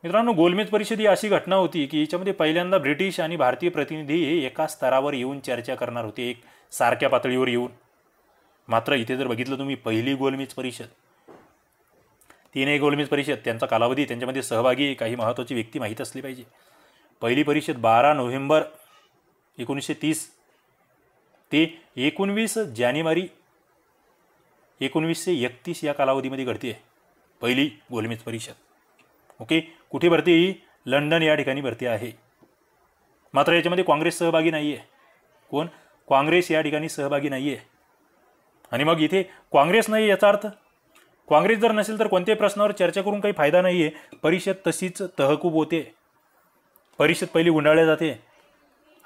मित्रांनो, गोलमेज परिषद ही अशी घटना होती की याच्यामध्ये पहिल्यांदा ब्रिटिश आणि भारतीय प्रतिनिधी हे एका स्तरावर येऊन चर्चा करणार होते, एक सारख्या पातळीवर येऊन. मात्र इथे जर बघितलं तुम्ही, पहिली गोलमेज परिषद, 3 गोलमेज परिषद, त्यांचा कालावधी, त्यांच्यामध्ये सहभागी काही महत्त्वाची व्यक्ती माहीत असली पाहिजे. पहिली परिषद 12 नोव्हेंबर 1930 ते 19 जानेवारी 1931 या कालावधीमध्ये घडते पहिली गोलमेज परिषद. ओके, कुठे भरती? ही लंडन या ठिकाणी भरती आहे. मात्र याच्यामध्ये काँग्रेस सहभागी नाही आहे. कोण? काँग्रेस या ठिकाणी सहभागी नाही आहे. आणि मग इथे काँग्रेस नाही याचा अर्थ, काँग्रेस जर नसेल तर कोणत्याही प्रश्नावर चर्चा करून काही फायदा नाही आहे. परिषद तशीच तहकूब होते. परिषद पहिली गुंडाळल्या जाते.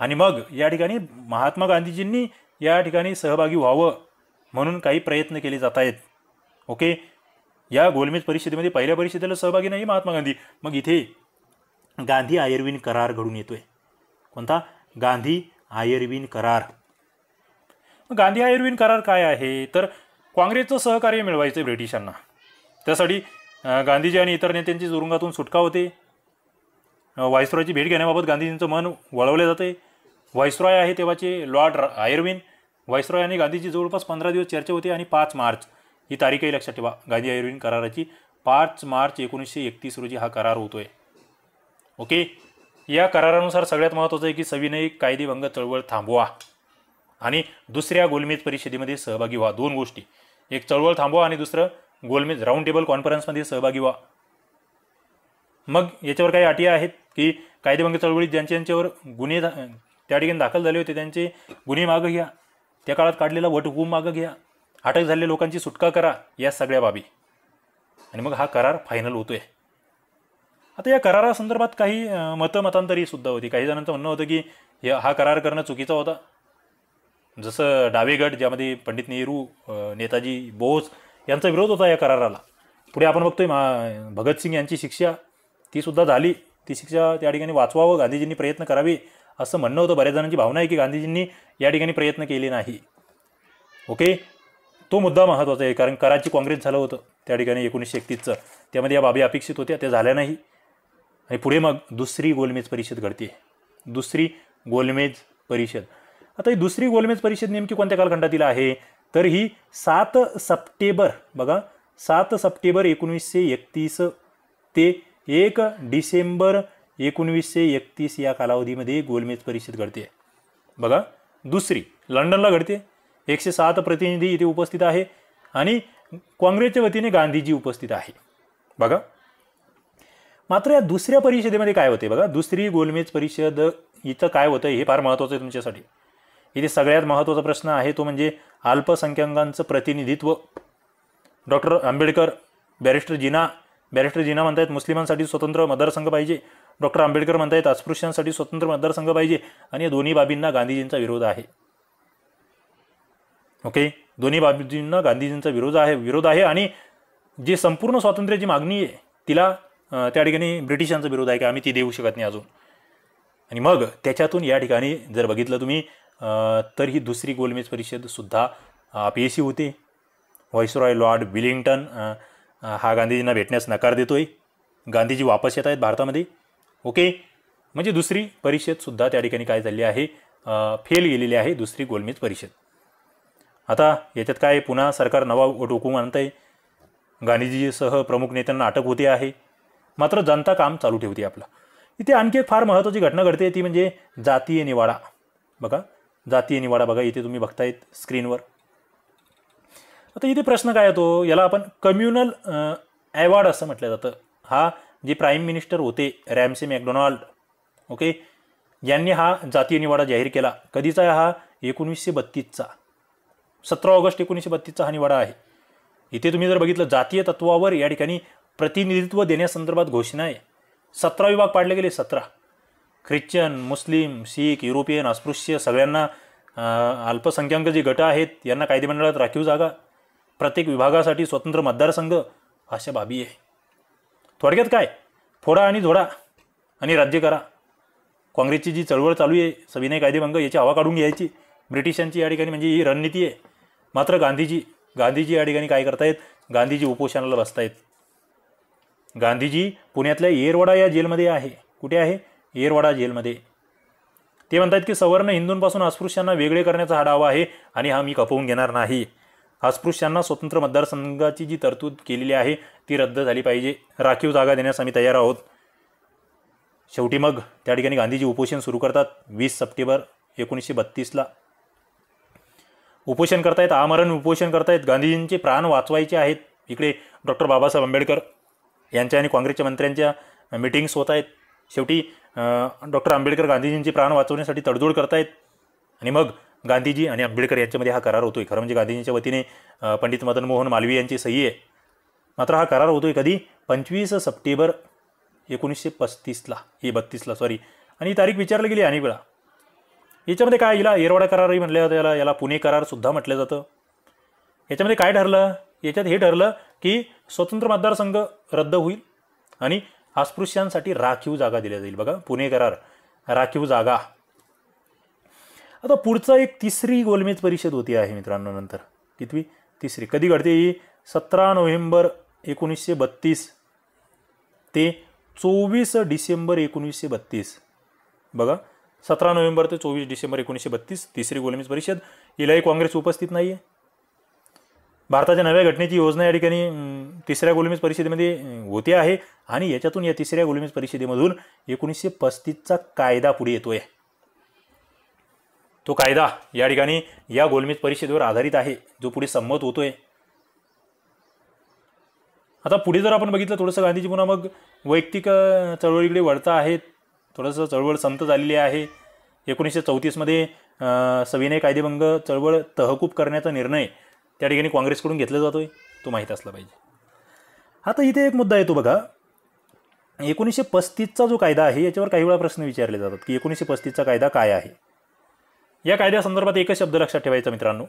आणि मग या ठिकाणी महात्मा गांधीजींनी या ठिकाणी सहभागी व्हावं म्हणून काही प्रयत्न केले जात आहेत. ओके, या गोलमेज परिषदेमध्ये पहिल्या परिषदेला सहभागी नाही महात्मा गांधी. मग इथे गांधी आयर्विन करार घडून येतोय. कोणता? गांधी आयर्विन करार. गांधी आयर्विन करार काय आहे तर काँग्रेसचं सहकार्य मिळवायचं ब्रिटिशांना. त्यासाठी गांधीजी आणि इतर नेत्यांची तुरुंगातून सुटका होते. व्हाईसरॉयची भेट घेण्याबाबत गांधीजींचं मन वळवले जाते. व्हाईसरॉय आहे तेव्हाचे लॉर्ड आयर्विन. व्हाईसरॉय आणि गांधीजी जवळपास 15 दिवस चर्चा होती आणि 5 मार्च ही तारीखही लक्षात ठेवा. गांधी आयर्विन कराराची 5 मार्च 1931 रोजी हा करार होतोय. ओके. या करारानुसार सगळ्यात महत्त्वाचं आहे की सविनय कायदेभंग चळवळ थांबवा आणि दुसऱ्या गोलमेज परिषदेमध्ये सहभागी व्हा. 2 गोष्टी, एक चळवळ थांबवा आणि दुसरं गोलमेज राऊंड टेबल कॉन्फरन्समध्ये सहभागी व्हा. मग याच्यावर काही अटी आहेत की कायदेभंग चळवळीत ज्यांच्यावर गुन्हे त्या ठिकाणी दाखल झाले होते त्यांचे गुन्हे मागं घ्या, त्या काळात काढलेला वटहुकूम मागं घ्या, अटक झालेल्या लोकांची सुटका करा, या सगळ्या बाबी. आणि मग हा करार फायनल होतोय. आता या करारासंदर्भात काही मतांतरी सुद्धा होती. काही जणांचं म्हणणं होतं की हा करार करणं चुकीचा होता. जसं डावे गट ज्यामध्ये पंडित नेहरू, नेताजी बोस यांचा विरोध होता या कराराला. पुढे आपण बघतोय भगतसिंग यांची शिक्षा ती सुद्धा झाली. ती शिक्षा त्या ठिकाणी वाचवावं गांधीजींनी प्रयत्न करावे असं म्हणणं होतं. बऱ्याच जणांची भावना आहे की गांधीजींनी या ठिकाणी प्रयत्न केले नाही. ओके. तो मुद्दा महत्त्वाचा आहे कारण कराची काँग्रेस झालं होतं त्या ठिकाणी 1931चं. त्यामध्ये या बाबी अपेक्षित होत्या, त्या झाल्या नाही. आणि पुढे मग दुसरी गोलमेज परिषद घडते. दुसरी गोलमेज परिषद. आता ही दुसरी गोलमेज परिषद नेमकी कोणत्या कालखंडातील आहे तर ही 7 सप्टेंबर बघा 7 सप्टेंबर 1931 ते 1 डिसेंबर 1931 या कालावधीमध्ये गोलमेज परिषद घडते. बघा दुसरी लंडनला घडते. 107 प्रतिनिधी इथे उपस्थित आहे आणि काँग्रेसच्या वतीने गांधीजी उपस्थित आहे. बघा मात्र या दुसऱ्या परिषदेमध्ये काय होते बघा. दुसरी गोलमेज परिषद इथं काय होतं हे फार महत्त्वाचं आहे तुमच्यासाठी. इथे सगळ्यात महत्त्वाचा प्रश्न आहे तो म्हणजे अल्पसंख्याकांचं प्रतिनिधित्व. डॉक्टर आंबेडकर, बॅरिस्टर जिना म्हणतायत मुस्लिमांसाठी स्वतंत्र मतदारसंघ पाहिजे. डॉक्टर आंबेडकर म्हणतायत अस्पृश्यांसाठी स्वतंत्र मतदारसंघ पाहिजे. आणि या दोन्ही बाबींना गांधीजींचा विरोध आहे. ओके. दोन्ही बाबींना गांधीजींचा विरोध आहे आणि जे संपूर्ण स्वातंत्र्याची मागणी आहे तिला त्या ठिकाणी ब्रिटिशांचा विरोध आहे की आम्ही ती देऊ शकत नाही अजून. आणि मग त्याच्यातून या ठिकाणी जर बघितलं तुम्ही तर ही दुसरी गोलमेज परिषद सुद्धा अपयशी होते. व्हाईसरॉय लॉर्ड विलिंग्टन हा गांधीजींना भेटण्यास नकार देतोय. गांधीजी वापस येत आहेत भारतामध्ये. ओके. म्हणजे दुसरी परिषद सुद्धा त्या ठिकाणी काय झाली आहे फेल गेलेली आहे दुसरी गोलमेज परिषद. आता याच्यात काय पुन्हा सरकार नवा वटहुकूम आणतंय. गांधीजीसह प्रमुख नेत्यांना अटक होते आहे. मात्र जनता काम चालू ठेवते आपलं. इथे आणखी एक फार महत्त्वाची घटना घडते ती म्हणजे जातीय निवाडा. बघा जातीय निवाडा बघा इथे तुम्ही बघतायत स्क्रीनवर. आता इथे प्रश्न काय येतो याला आपण कम्युनल ॲवॉर्ड असं म्हटलं जातं. हा जे प्राईम मिनिस्टर होते रॅमसे मॅकडोनाल्ड ओके यांनी हा जातीय निवाडा जाहीर केला. कधीचा आहे हा 1932चा 17 ऑगस्ट 1932चा हा निवाडा आहे. इथे तुम्ही जर बघितलं जातीय तत्वावर या ठिकाणी प्रतिनिधित्व देण्यासंदर्भात घोषणा आहे. 17 विभाग पाडले गेले. 17 ख्रिश्चन, मुस्लिम, शीख, युरोपियन, अस्पृश्य सगळ्यांना अल्पसंख्याक जे गट आहेत यांना कायदेमंडळात राखीव जागा, प्रत्येक विभागासाठी स्वतंत्र मतदारसंघ अशा बाबी आहे. थोडक्यात काय फोडा आणि झोडा आणि राज्य करा. काँग्रेसची जी चळवळ चालू आहे सविनय कायदेभंग याची हवा काढून घ्यायची ब्रिटिशांची या ठिकाणी म्हणजे ही रणनीती आहे. मात्र गांधीजी या ठिकाणी काय करतायत गांधीजी उपोषणाला बसतायत. गांधीजी पुण्यातल्या येरवडा या जेलमध्ये आहे. कुठे आहे? येरवडा जेलमध्ये. ते म्हणतात की सवर्ण हिंदूंपासून अस्पृश्यांना वेगळे करण्याचा हा डाव आहे आणि हा मी खपवून घेणार नाही. अस्पृश्यांना स्वतंत्र मतदारसंघाची जी तरतूद केलेली आहे ती रद्द झाली पाहिजे. राखीव जागा देण्यास आम्ही तयार आहोत. शेवटी मग त्या ठिकाणी गांधीजी उपोषण सुरू करतात. 20 सप्टेंबर 1932ला उपोषण करतायत. आमरण उपोषण करतायत. गांधीजींचे प्राण वाचवायचे आहेत. इकडे डॉक्टर बाबासाहेब आंबेडकर यांच्या आणि काँग्रेसच्या मंत्र्यांच्या मीटिंग्स होत आहेत. शेवटी डॉक्टर आंबेडकर गांधीजींचे प्राण वाचवण्यासाठी तडजोड करतायत. आणि मग गांधीजी आणि आंबेडकर यांच्यामध्ये हा करार होतोय. खरं म्हणजे गांधीजींच्या वतीने पंडित मदन मोहन मालवीय यांची सही आहे. मात्र हा करार होतोय कधी 25 सप्टेंबर 1932ला 32ला सॉरी. आणि ही तारीख विचारली गेली अनेक वेळा. याच्यामध्ये काय हिला येरवडा करारही म्हटलं जातं, याला पुणे करार सुद्धा म्हटलं जातं. याच्यामध्ये काय ठरलं? याच्यात हे ठरलं की स्वतंत्र मतदारसंघ रद्द होईल आणि अस्पृश्यांसाठी राखीव जागा दिल्या जाईल. बघा, पुणे करार, राखीव जागा. आता पुढचा एक तिसरी गोलमेज परिषद होती आहे मित्रांनो. नंतर कितवी? तिसरी. कधी घडते ही? 17 नोव्हेंबर 1932 ते 24 डिसेंबर 1932. बघा, 17 नोव्हेंबर ते 24 डिसेंबर 1932 तिसरी गोलमेज परिषद. हिलाही काँग्रेस उपस्थित नाही आहे. भारताच्या नव्या घटनेची योजना या ठिकाणी तिसऱ्या गोलमेज परिषदेमध्ये होते आहे आणि याच्यातून या तिसऱ्या गोलमेज परिषदेमधून 1935चा कायदा पुढे येतोय. तो कायदा या ठिकाणी या गोलमेज परिषदेवर आधारित आहे, जो पुढे संमत होतोय. आता पुढे जर आपण बघितलं थोडंसं, गांधीजी पुन्हा मग वैयक्तिक चळवळीकडे वळता आहेत. थोडंसं चळवळ संत झालेली आहे. 1934मध्ये सविनय कायदेभंग चळवळ तहकूब करण्याचा निर्णय त्या ठिकाणी काँग्रेसकडून घेतला जातोय, तो माहीत असला पाहिजे. आता इथे एक मुद्दा येतो बघा, 1935चा जो कायदा आहे याच्यावर काही वेळा प्रश्न विचारले जातात की 1935चा कायदा काय आहे. या कायद्यासंदर्भात एकच शब्द लक्षात ठेवायचा मित्रांनो,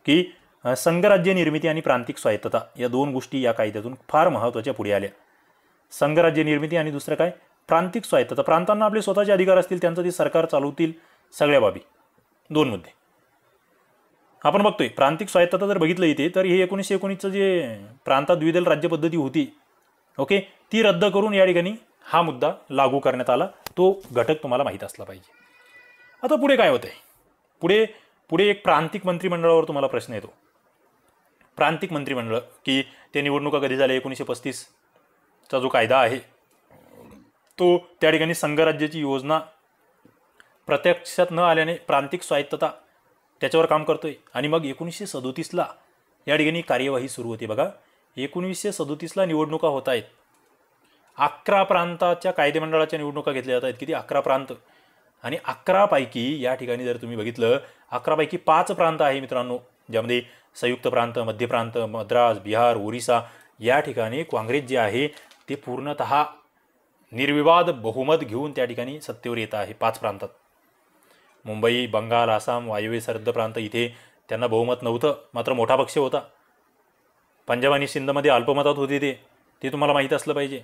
की संघराज्य निर्मिती आणि प्रांतिक स्वायत्तता या दोन गोष्टी या कायद्यातून फार महत्त्वाच्या पुढे आल्या. संघराज्य निर्मिती आणि दुसरं काय? प्रांतिक स्वायत्तता. प्रांतांना आपले स्वतःचे अधिकार असतील, त्यांचं ते सरकार चालवतील, सगळ्या बाबी. दोन मुद्दे आपण बघतोय. प्रांतिक स्वायत्तता जर बघितलं इथे, तर हे 1919चं जे प्रांतात द्विदल राज्यपद्धती होती, ओके, ती रद्द करून या ठिकाणी हा मुद्दा लागू करण्यात आला. तो घटक तुम्हाला माहीत असला पाहिजे. आता पुढे काय होतंय? पुढे एक प्रांतिक मंत्रिमंडळावर तुम्हाला प्रश्न येतो. प्रांतिक मंत्रिमंडळ, की ते निवडणुका कधी झाल्या? 1935चा जो कायदा आहे तो त्या ठिकाणी संघराज्याची योजना प्रत्यक्षात न आल्याने प्रांतिक स्वायत्तता त्याच्यावर काम करतोय. आणि मग 1937ला या ठिकाणी कार्यवाही सुरू होते. बघा, 1937ला निवडणुका होत आहेत. 11 प्रांताच्या कायदेमंडळाच्या निवडणुका घेतल्या जात आहेत. किती? 11 प्रांत. आणि 11 पैकी या ठिकाणी जर तुम्ही बघितलं, 11 पैकी 5 प्रांत आहे मित्रांनो, ज्यामध्ये संयुक्त प्रांत, मध्य प्रांत, मद्रास, बिहार, ओरिसा या ठिकाणी काँग्रेस जे आहे ते पूर्णतः निर्विवाद बहुमत घेऊन त्या ठिकाणी सत्तेवर येत आहे. 5 प्रांतात. मुंबई, बंगाल, आसाम, वायव्य सरहद्द प्रांत इथे त्यांना बहुमत नव्हतं, मात्र मोठा पक्ष होता. पंजाब आणि सिंधमध्ये अल्पमतात होते ते तुम्हाला माहीत असलं पाहिजे.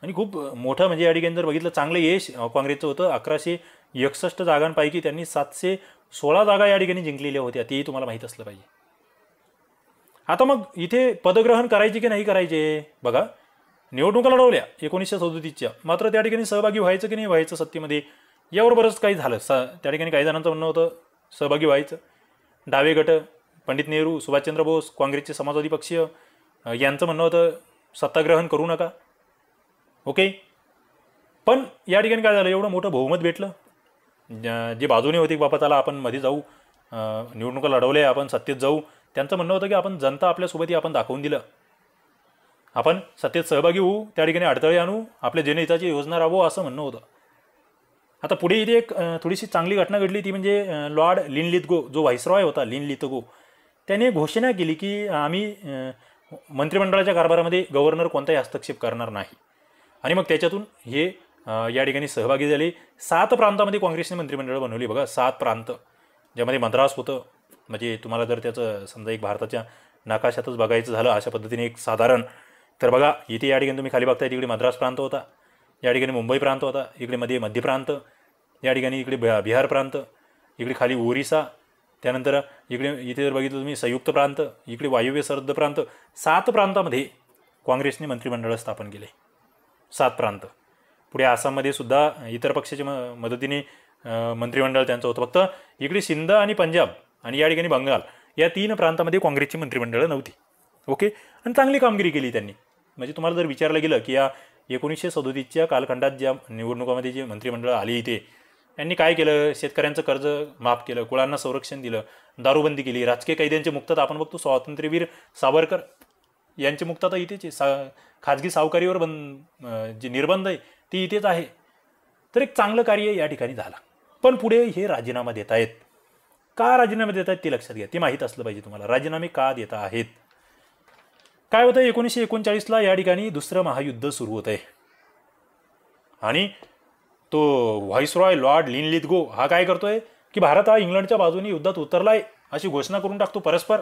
आणि खूप मोठं म्हणजे या ठिकाणी जर बघितलं, चांगलं यश काँग्रेसचं होतं. 1161 जागांपैकी त्यांनी 716 जागा या ठिकाणी जिंकलेल्या होत्या, तेही तुम्हाला माहीत असलं पाहिजे. आता मग इथे पदग्रहण करायचे की नाही करायचे? बघा, निवडणुका लढवल्या 1937च्या, मात्र त्या ठिकाणी सहभागी व्हायचं की नाही व्हायचं सत्तेमध्ये, यावर बरंच काही झालं. त्या ठिकाणी काही जणांचं म्हणणं होतं सहभागी व्हायचं. डावे गट, पंडित नेहरू, सुभाषचंद्र बोस, काँग्रेसचे समाजवादी पक्षीय यांचं म्हणणं होतं सत्ताग्रहण करू नका, ओके. पण या ठिकाणी काय झालं, एवढं मोठं बहुमत भेटलं. जे बाजूने होते की बाबा चला आपण मध्ये जाऊ, निवडणुका लढवल्या, आपण सत्तेत जाऊ, त्यांचं म्हणणं होतं की आपण जनता आपल्यासोबत आपण दाखवून दिलं, आपण सत्तेत सहभागी होऊ, त्या ठिकाणी अडथळे आणू, आपल्या जनहिताची योजना राबवू, असं म्हणणं होतं. आता पुढे इथे एक थोडीशी चांगली घटना घडली, ती म्हणजे लॉर्ड लिनलिथगो जो व्हाईसरॉय होता, लिनलिथगो, त्याने घोषणा केली की आम्ही मंत्रिमंडळाच्या कारभारामध्ये गव्हर्नर कोणताही हस्तक्षेप करणार नाही. आणि मग त्याच्यातून हे या ठिकाणी सहभागी झाले. 7 प्रांतामध्ये काँग्रेसने मंत्रिमंडळ बनवली. बघा, 7 प्रांत, ज्यामध्ये मद्रास होतं. म्हणजे तुम्हाला जर त्याचं समजा एक भारताच्या नकाशातच बघायचं झालं अशा पद्धतीने एक साधारण, तर बघा इथे या ठिकाणी तुम्ही खाली बघताय, तिकडे मद्रास प्रांत होता, या ठिकाणी मुंबई प्रांत होता, इकडे मध्ये मध्य प्रांत, या ठिकाणी इकडे बिहार प्रांत, इकडे खाली ओरिसा, त्यानंतर इकडे इथे जर बघितलं तुम्ही संयुक्त प्रांत, इकडे वायव्य सरहद्द प्रांत. 7 प्रांतामध्ये काँग्रेसने मंत्रिमंडळ स्थापन केले. 7 प्रांत. पुढे आसाममध्ये सुद्धा इतर पक्षाच्या मदतीने मंत्रिमंडळ त्यांचं होतं. फक्त इकडे सिंध आणि पंजाब आणि या ठिकाणी बंगाल या 3 प्रांतामध्ये काँग्रेसची मंत्रिमंडळं नव्हती, ओके. आणि चांगली कामगिरी केली त्यांनी. म्हणजे तुम्हाला जर विचारलं गेलं की या 1937च्या कालखंडात ज्या निवडणुकामध्ये जे मंत्रिमंडळ आले इथे, यांनी काय केलं? शेतकऱ्यांचं कर्ज माफ केलं, कुळांना संरक्षण दिलं, दारूबंदी केली, राजकीय कैद्यांची मुक्तता. आपण बघतो स्वातंत्र्यवीर सावरकर यांची मुक्तता इथेच आहे. खाजगी सावकारीवर जे निर्बंध आहे ते इथेच आहे. तर एक चांगलं कार्य या ठिकाणी झालं. पण पुढे हे राजीनामा देत आहेत. का राजीनामे देत आहेत ते लक्षात घ्या, ते माहीत असलं पाहिजे तुम्हाला. राजीनामे का देत आहेत? काय होतं, 1939ला या ठिकाणी दुसरं महायुद्ध सुरू होत आहे आणि तो व्हाईसरॉय लॉर्ड लिनलिथगो हा काय करतोय की भारत हा इंग्लंडच्या बाजूने युद्धात उतरलाय अशी घोषणा करून टाकतो. परस्पर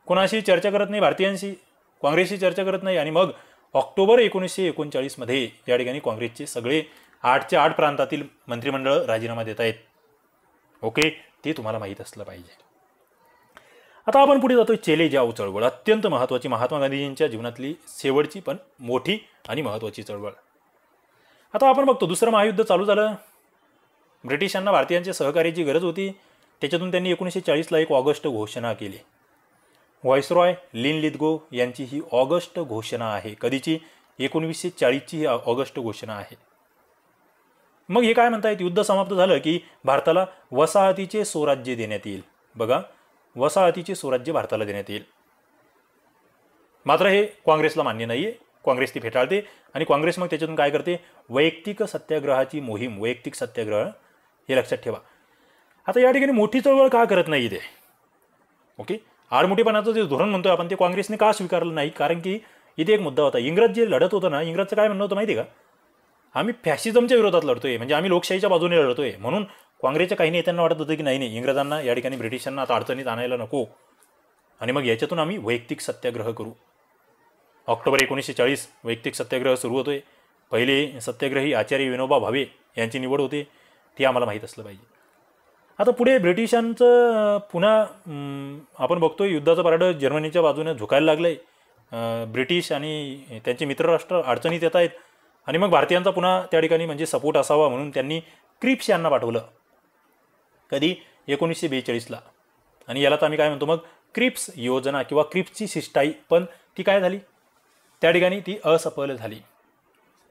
कोणाशी चर्चा करत नाही भारतीयांशी. काँग्रेसची चर्चा करत नाही. आणि मग ऑक्टोबर 1939मध्ये या ठिकाणी काँग्रेसचे सगळे 8च्या 8 प्रांतातील मंत्रिमंडळ राजीनामा देत आहेत. ओके, ते तुम्हाला माहीत असलं पाहिजे. आता आपण पुढे जातोय चेले जाव चळवळ, अत्यंत महत्त्वाची, महात्मा गांधीजींच्या जीवनातली शेवटची पण मोठी आणि महत्त्वाची चळवळ. आता आपण बघतो दुसरं महायुद्ध चालू झालं. ब्रिटिशांना भारतीयांच्या सहकार्याची गरज होती. त्याच्यातून त्यांनी 1940ला 1 ऑगस्ट घोषणा केली. व्हाईसरॉय लिन लिथगो यांची ही ऑगस्ट घोषणा आहे. कधीची? 1940ची ही ऑगस्ट घोषणा आहे. मग हे काय म्हणतायत, युद्ध समाप्त झालं की भारताला वसाहतीचे स्वराज्य देण्यात येईल. बघा, वसाहतीचे स्वराज्य भारताला देण्यात येईल. मात्र हे काँग्रेसला मान्य नाहीये. काँग्रेस ती फेटाळते आणि काँग्रेस मग त्याच्यातून काय करते, वैयक्तिक सत्याग्रहाची मोहीम, वैयक्तिक सत्याग्रह, हे लक्षात ठेवा. आता या ठिकाणी मोठी चळवळ का करत नाही ते? ओके, आडमुठेपणाचं जे धोरण म्हणतोय आपण, ते काँग्रेसने का स्वीकारलं नाही? कारण की इथे एक मुद्दा होता. इंग्रज जे लढत होतं ना, इंग्रजचं काय म्हणणं होतं माहिती आहे का, आम्ही फॅशिझमच्या विरोधात लढतोय, म्हणजे आम्ही लोकशाहीच्या बाजूने लढतोय. म्हणून काँग्रेसच्या काही नेत्यांना वाटत होतं की नाही, इंग्रजांना या ठिकाणी ब्रिटिशांना आता अडचणीत आणायला नको, आणि मग याच्यातून आम्ही वैयक्तिक सत्याग्रह करू. ऑक्टोबर 1940 वैयक्तिक सत्याग्रह सुरू होतोय. पहिले सत्याग्रही आचार्य विनोबा भावे यांची निवड होते. ती आम्हाला माहीत असलं पाहिजे. आता पुढे ब्रिटिशांचं पुन्हा आपण बघतोय युद्धाचं पारडं जर्मनीच्या बाजूने झुकायला लागलंय. ब्रिटिश आणि त्यांचे मित्रराष्ट्र अडचणीत येत आहेत. आणि मग भारतीयांचा पुन्हा त्या ठिकाणी म्हणजे सपोर्ट असावा म्हणून त्यांनी क्रिप्स यांना पाठवलं. कधी? 1942ला. आणि याला तर आम्ही काय म्हणतो मग, क्रिप्स योजना किंवा क्रिप्सची शिष्टाई. पण ती काय झाली? त्या ठिकाणी ती असफल झाली.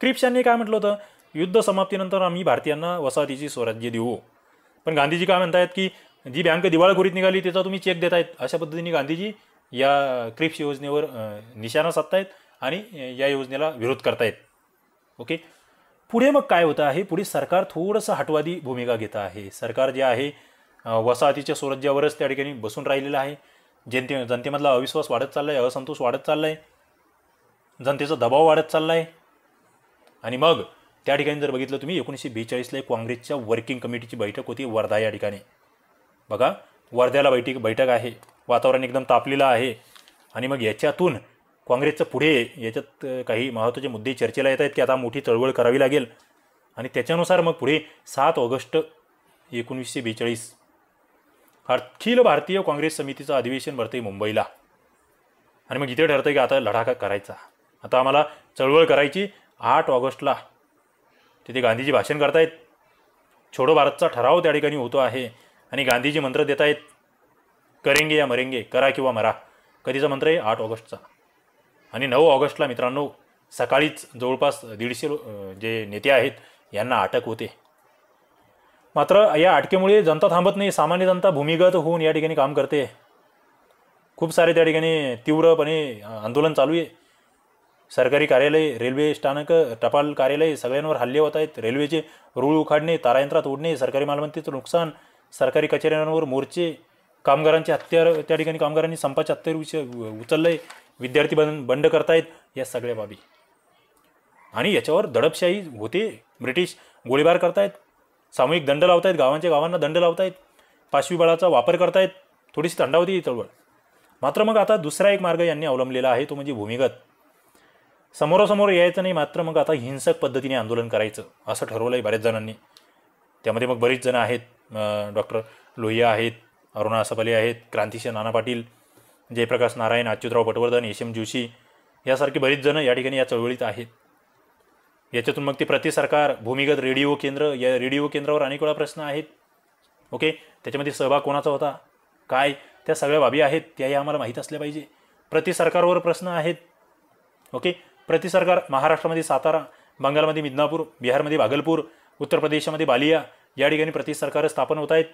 क्रिप्स यांनी काय म्हटलं होतं, युद्ध समाप्तीनंतर आम्ही भारतीयांना वसाहतीची स्वराज्य देऊ. पण गांधीजी काय म्हणतायत की जी बँक दिवाळखोरीत निघाली त्याचा तुम्ही चेक देतायत. अशा पद्धतीने गांधीजी या क्रिप्स योजनेवर निशाणा साधतायत आणि या योजनेला विरोध करतायत. ओके, पुढे मग काय होतं आहे, पुढे सरकार थोडंसं हटवादी भूमिका घेतं आहे. सरकार जे आहे वसाहतीच्या स्वराज्यावरच त्या ठिकाणी बसून राहिलेलं आहे. जनतेमधला अविश्वास वाढत चालला आहे, असंतोष वाढत चालला आहे, जनतेचा दबाव वाढत चालला आहे. आणि मग त्या ठिकाणी जर बघितलं तुम्ही 1942ला काँग्रेसच्या वर्किंग कमिटीची बैठक होती वर्धा या ठिकाणी. बघा, वर्ध्याला बैठक आहे, वातावरण एकदम तापलेलं आहे. आणि मग याच्यातून काँग्रेसचं पुढे याच्यात काही महत्त्वाचे मुद्दे चर्चेला येत आहेत की आता मोठी चळवळ करावी लागेल. आणि त्याच्यानुसार मग पुढे 7 ऑगस्ट 1942 अखिल भारतीय काँग्रेस समितीचं अधिवेशन भरते मुंबईला. आणि मग इथे ठरतं की आता लढा करायचा, आता आम्हाला चळवळ करायची. 8 ऑगस्टला तिथे गांधीजी भाषण करतायत. छोडो भारतचा ठराव त्या ठिकाणी होतो आहे. आणि गांधीजी मंत्र देत आहेत, करेंगे या मरेंगे, करा किंवा मरा. कधीचा मंत्र आहे? 8 ऑगस्टचा. आणि 9 ऑगस्टला मित्रांनो सकाळीच जवळपास 150 जे नेते आहेत यांना अटक होते. मात्र या अटकेमुळे जनता थांबत नाही. सामान्य जनता भूमिगत होऊन या ठिकाणी काम करते. खूप सारे त्या ठिकाणी तीव्रपणे आंदोलन चालू आहे. सरकारी कार्यालय, रेल्वे स्थानक, टपाल कार्यालय सगळ्यांवर हल्ले होत आहेत. रेल्वेचे रूळ उखाडणे, तारायंत्रात ओढणे, सरकारी मालमत्तेचं नुकसान, सरकारी कचेऱ्यांवर मोर्चे, कामगारांचे हत्यार, त्या ठिकाणी कामगारांनी संपाचे हत्यार उचललंय, विद्यार्थी बंड करतायत, या सगळ्या बाबी. आणि याच्यावर दडपशाही होते. ब्रिटिश गोळीबार करतायत, सामूहिक दंड लावतायत, गावांच्या गावांना दंड लावतायत, पाशवी बळाचा वापर करतायत. थोडीशी थंडावती ही चळवळ. मात्र मग आता दुसरा एक मार्ग यांनी अवलंबलेला आहे, तो म्हणजे भूमिगत. समोरासमोर यायचं नाही, मात्र मग आता हिंसक पद्धतीने आंदोलन करायचं असं ठरवलं आहे बऱ्याच जणांनी. त्यामध्ये मग बरीच जणं आहेत. डॉक्टर लोहिया आहेत, अरुणा असफले आहेत, क्रांतिसिंह नाना पाटील, जयप्रकाश नारायण, अच्युतराव पटवर्धन, एस एम जोशी यासारखी बरीच जणं या ठिकाणी या चळवळीत आहेत. याच्यातून मग ते प्रतिसरकार, भूमिगत रेडिओ केंद्र, या रेडिओ केंद्रावर अनेक वेळा प्रश्न आहेत. ओके, त्याच्यामध्ये सहभाग कोणाचा होता, काय, त्या सगळ्या बाबी आहेत, त्याही आम्हाला माहीत असल्या पाहिजे. प्रतिसरकारवर प्रश्न आहेत. ओके, प्रतिसरकार महाराष्ट्रामध्ये सातारा, बंगालमध्ये मिदनापूर, बिहारमध्ये भागलपूर, उत्तर प्रदेशामध्ये बालिया या ठिकाणी प्रतिसरकार स्थापन होत आहेत.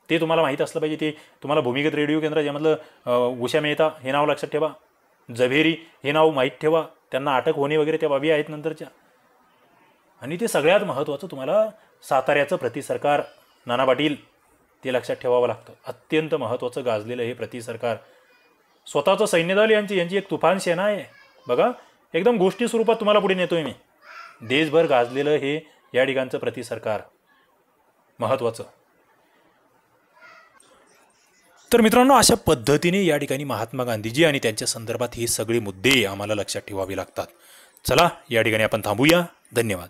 ते तुम्हाला माहीत असलं पाहिजे. ते तुम्हाला भूमिगत रेडिओ केंद्र ज्यामधलं उषा मेहता हे नाव लक्षात ठेवा, झवेरी हे नाव माहीत ठेवा, त्यांना अटक होणे वगैरे त्या बाबी आहेत नंतरच्या. आणि ते सगळ्यात महत्त्वाचं तुम्हाला साताऱ्याचं प्रतिसरकार नाना पाटील ते लक्षात ठेवावं लागतं. अत्यंत महत्त्वाचं गाजलेलं हे प्रतिसरकार. स्वतःचं सैन्यदल यांची एक तुफान सेना आहे. बघा, एकदम गोष्टी स्वरूपात तुम्हाला पुढे नेतोय मी. देशभर गाजलेलं हे या ठिकाणचं प्रतिसरकार महत्त्वाचं. तर मित्रांनो, अशा पद्धतीने या ठिकाणी महात्मा गांधीजी आणि त्यांच्या संदर्भात हे सगळे मुद्दे आम्हाला लक्षात ठेवावे लागतात. चला, या ठिकाणी आपण थांबूया. धन्यवाद.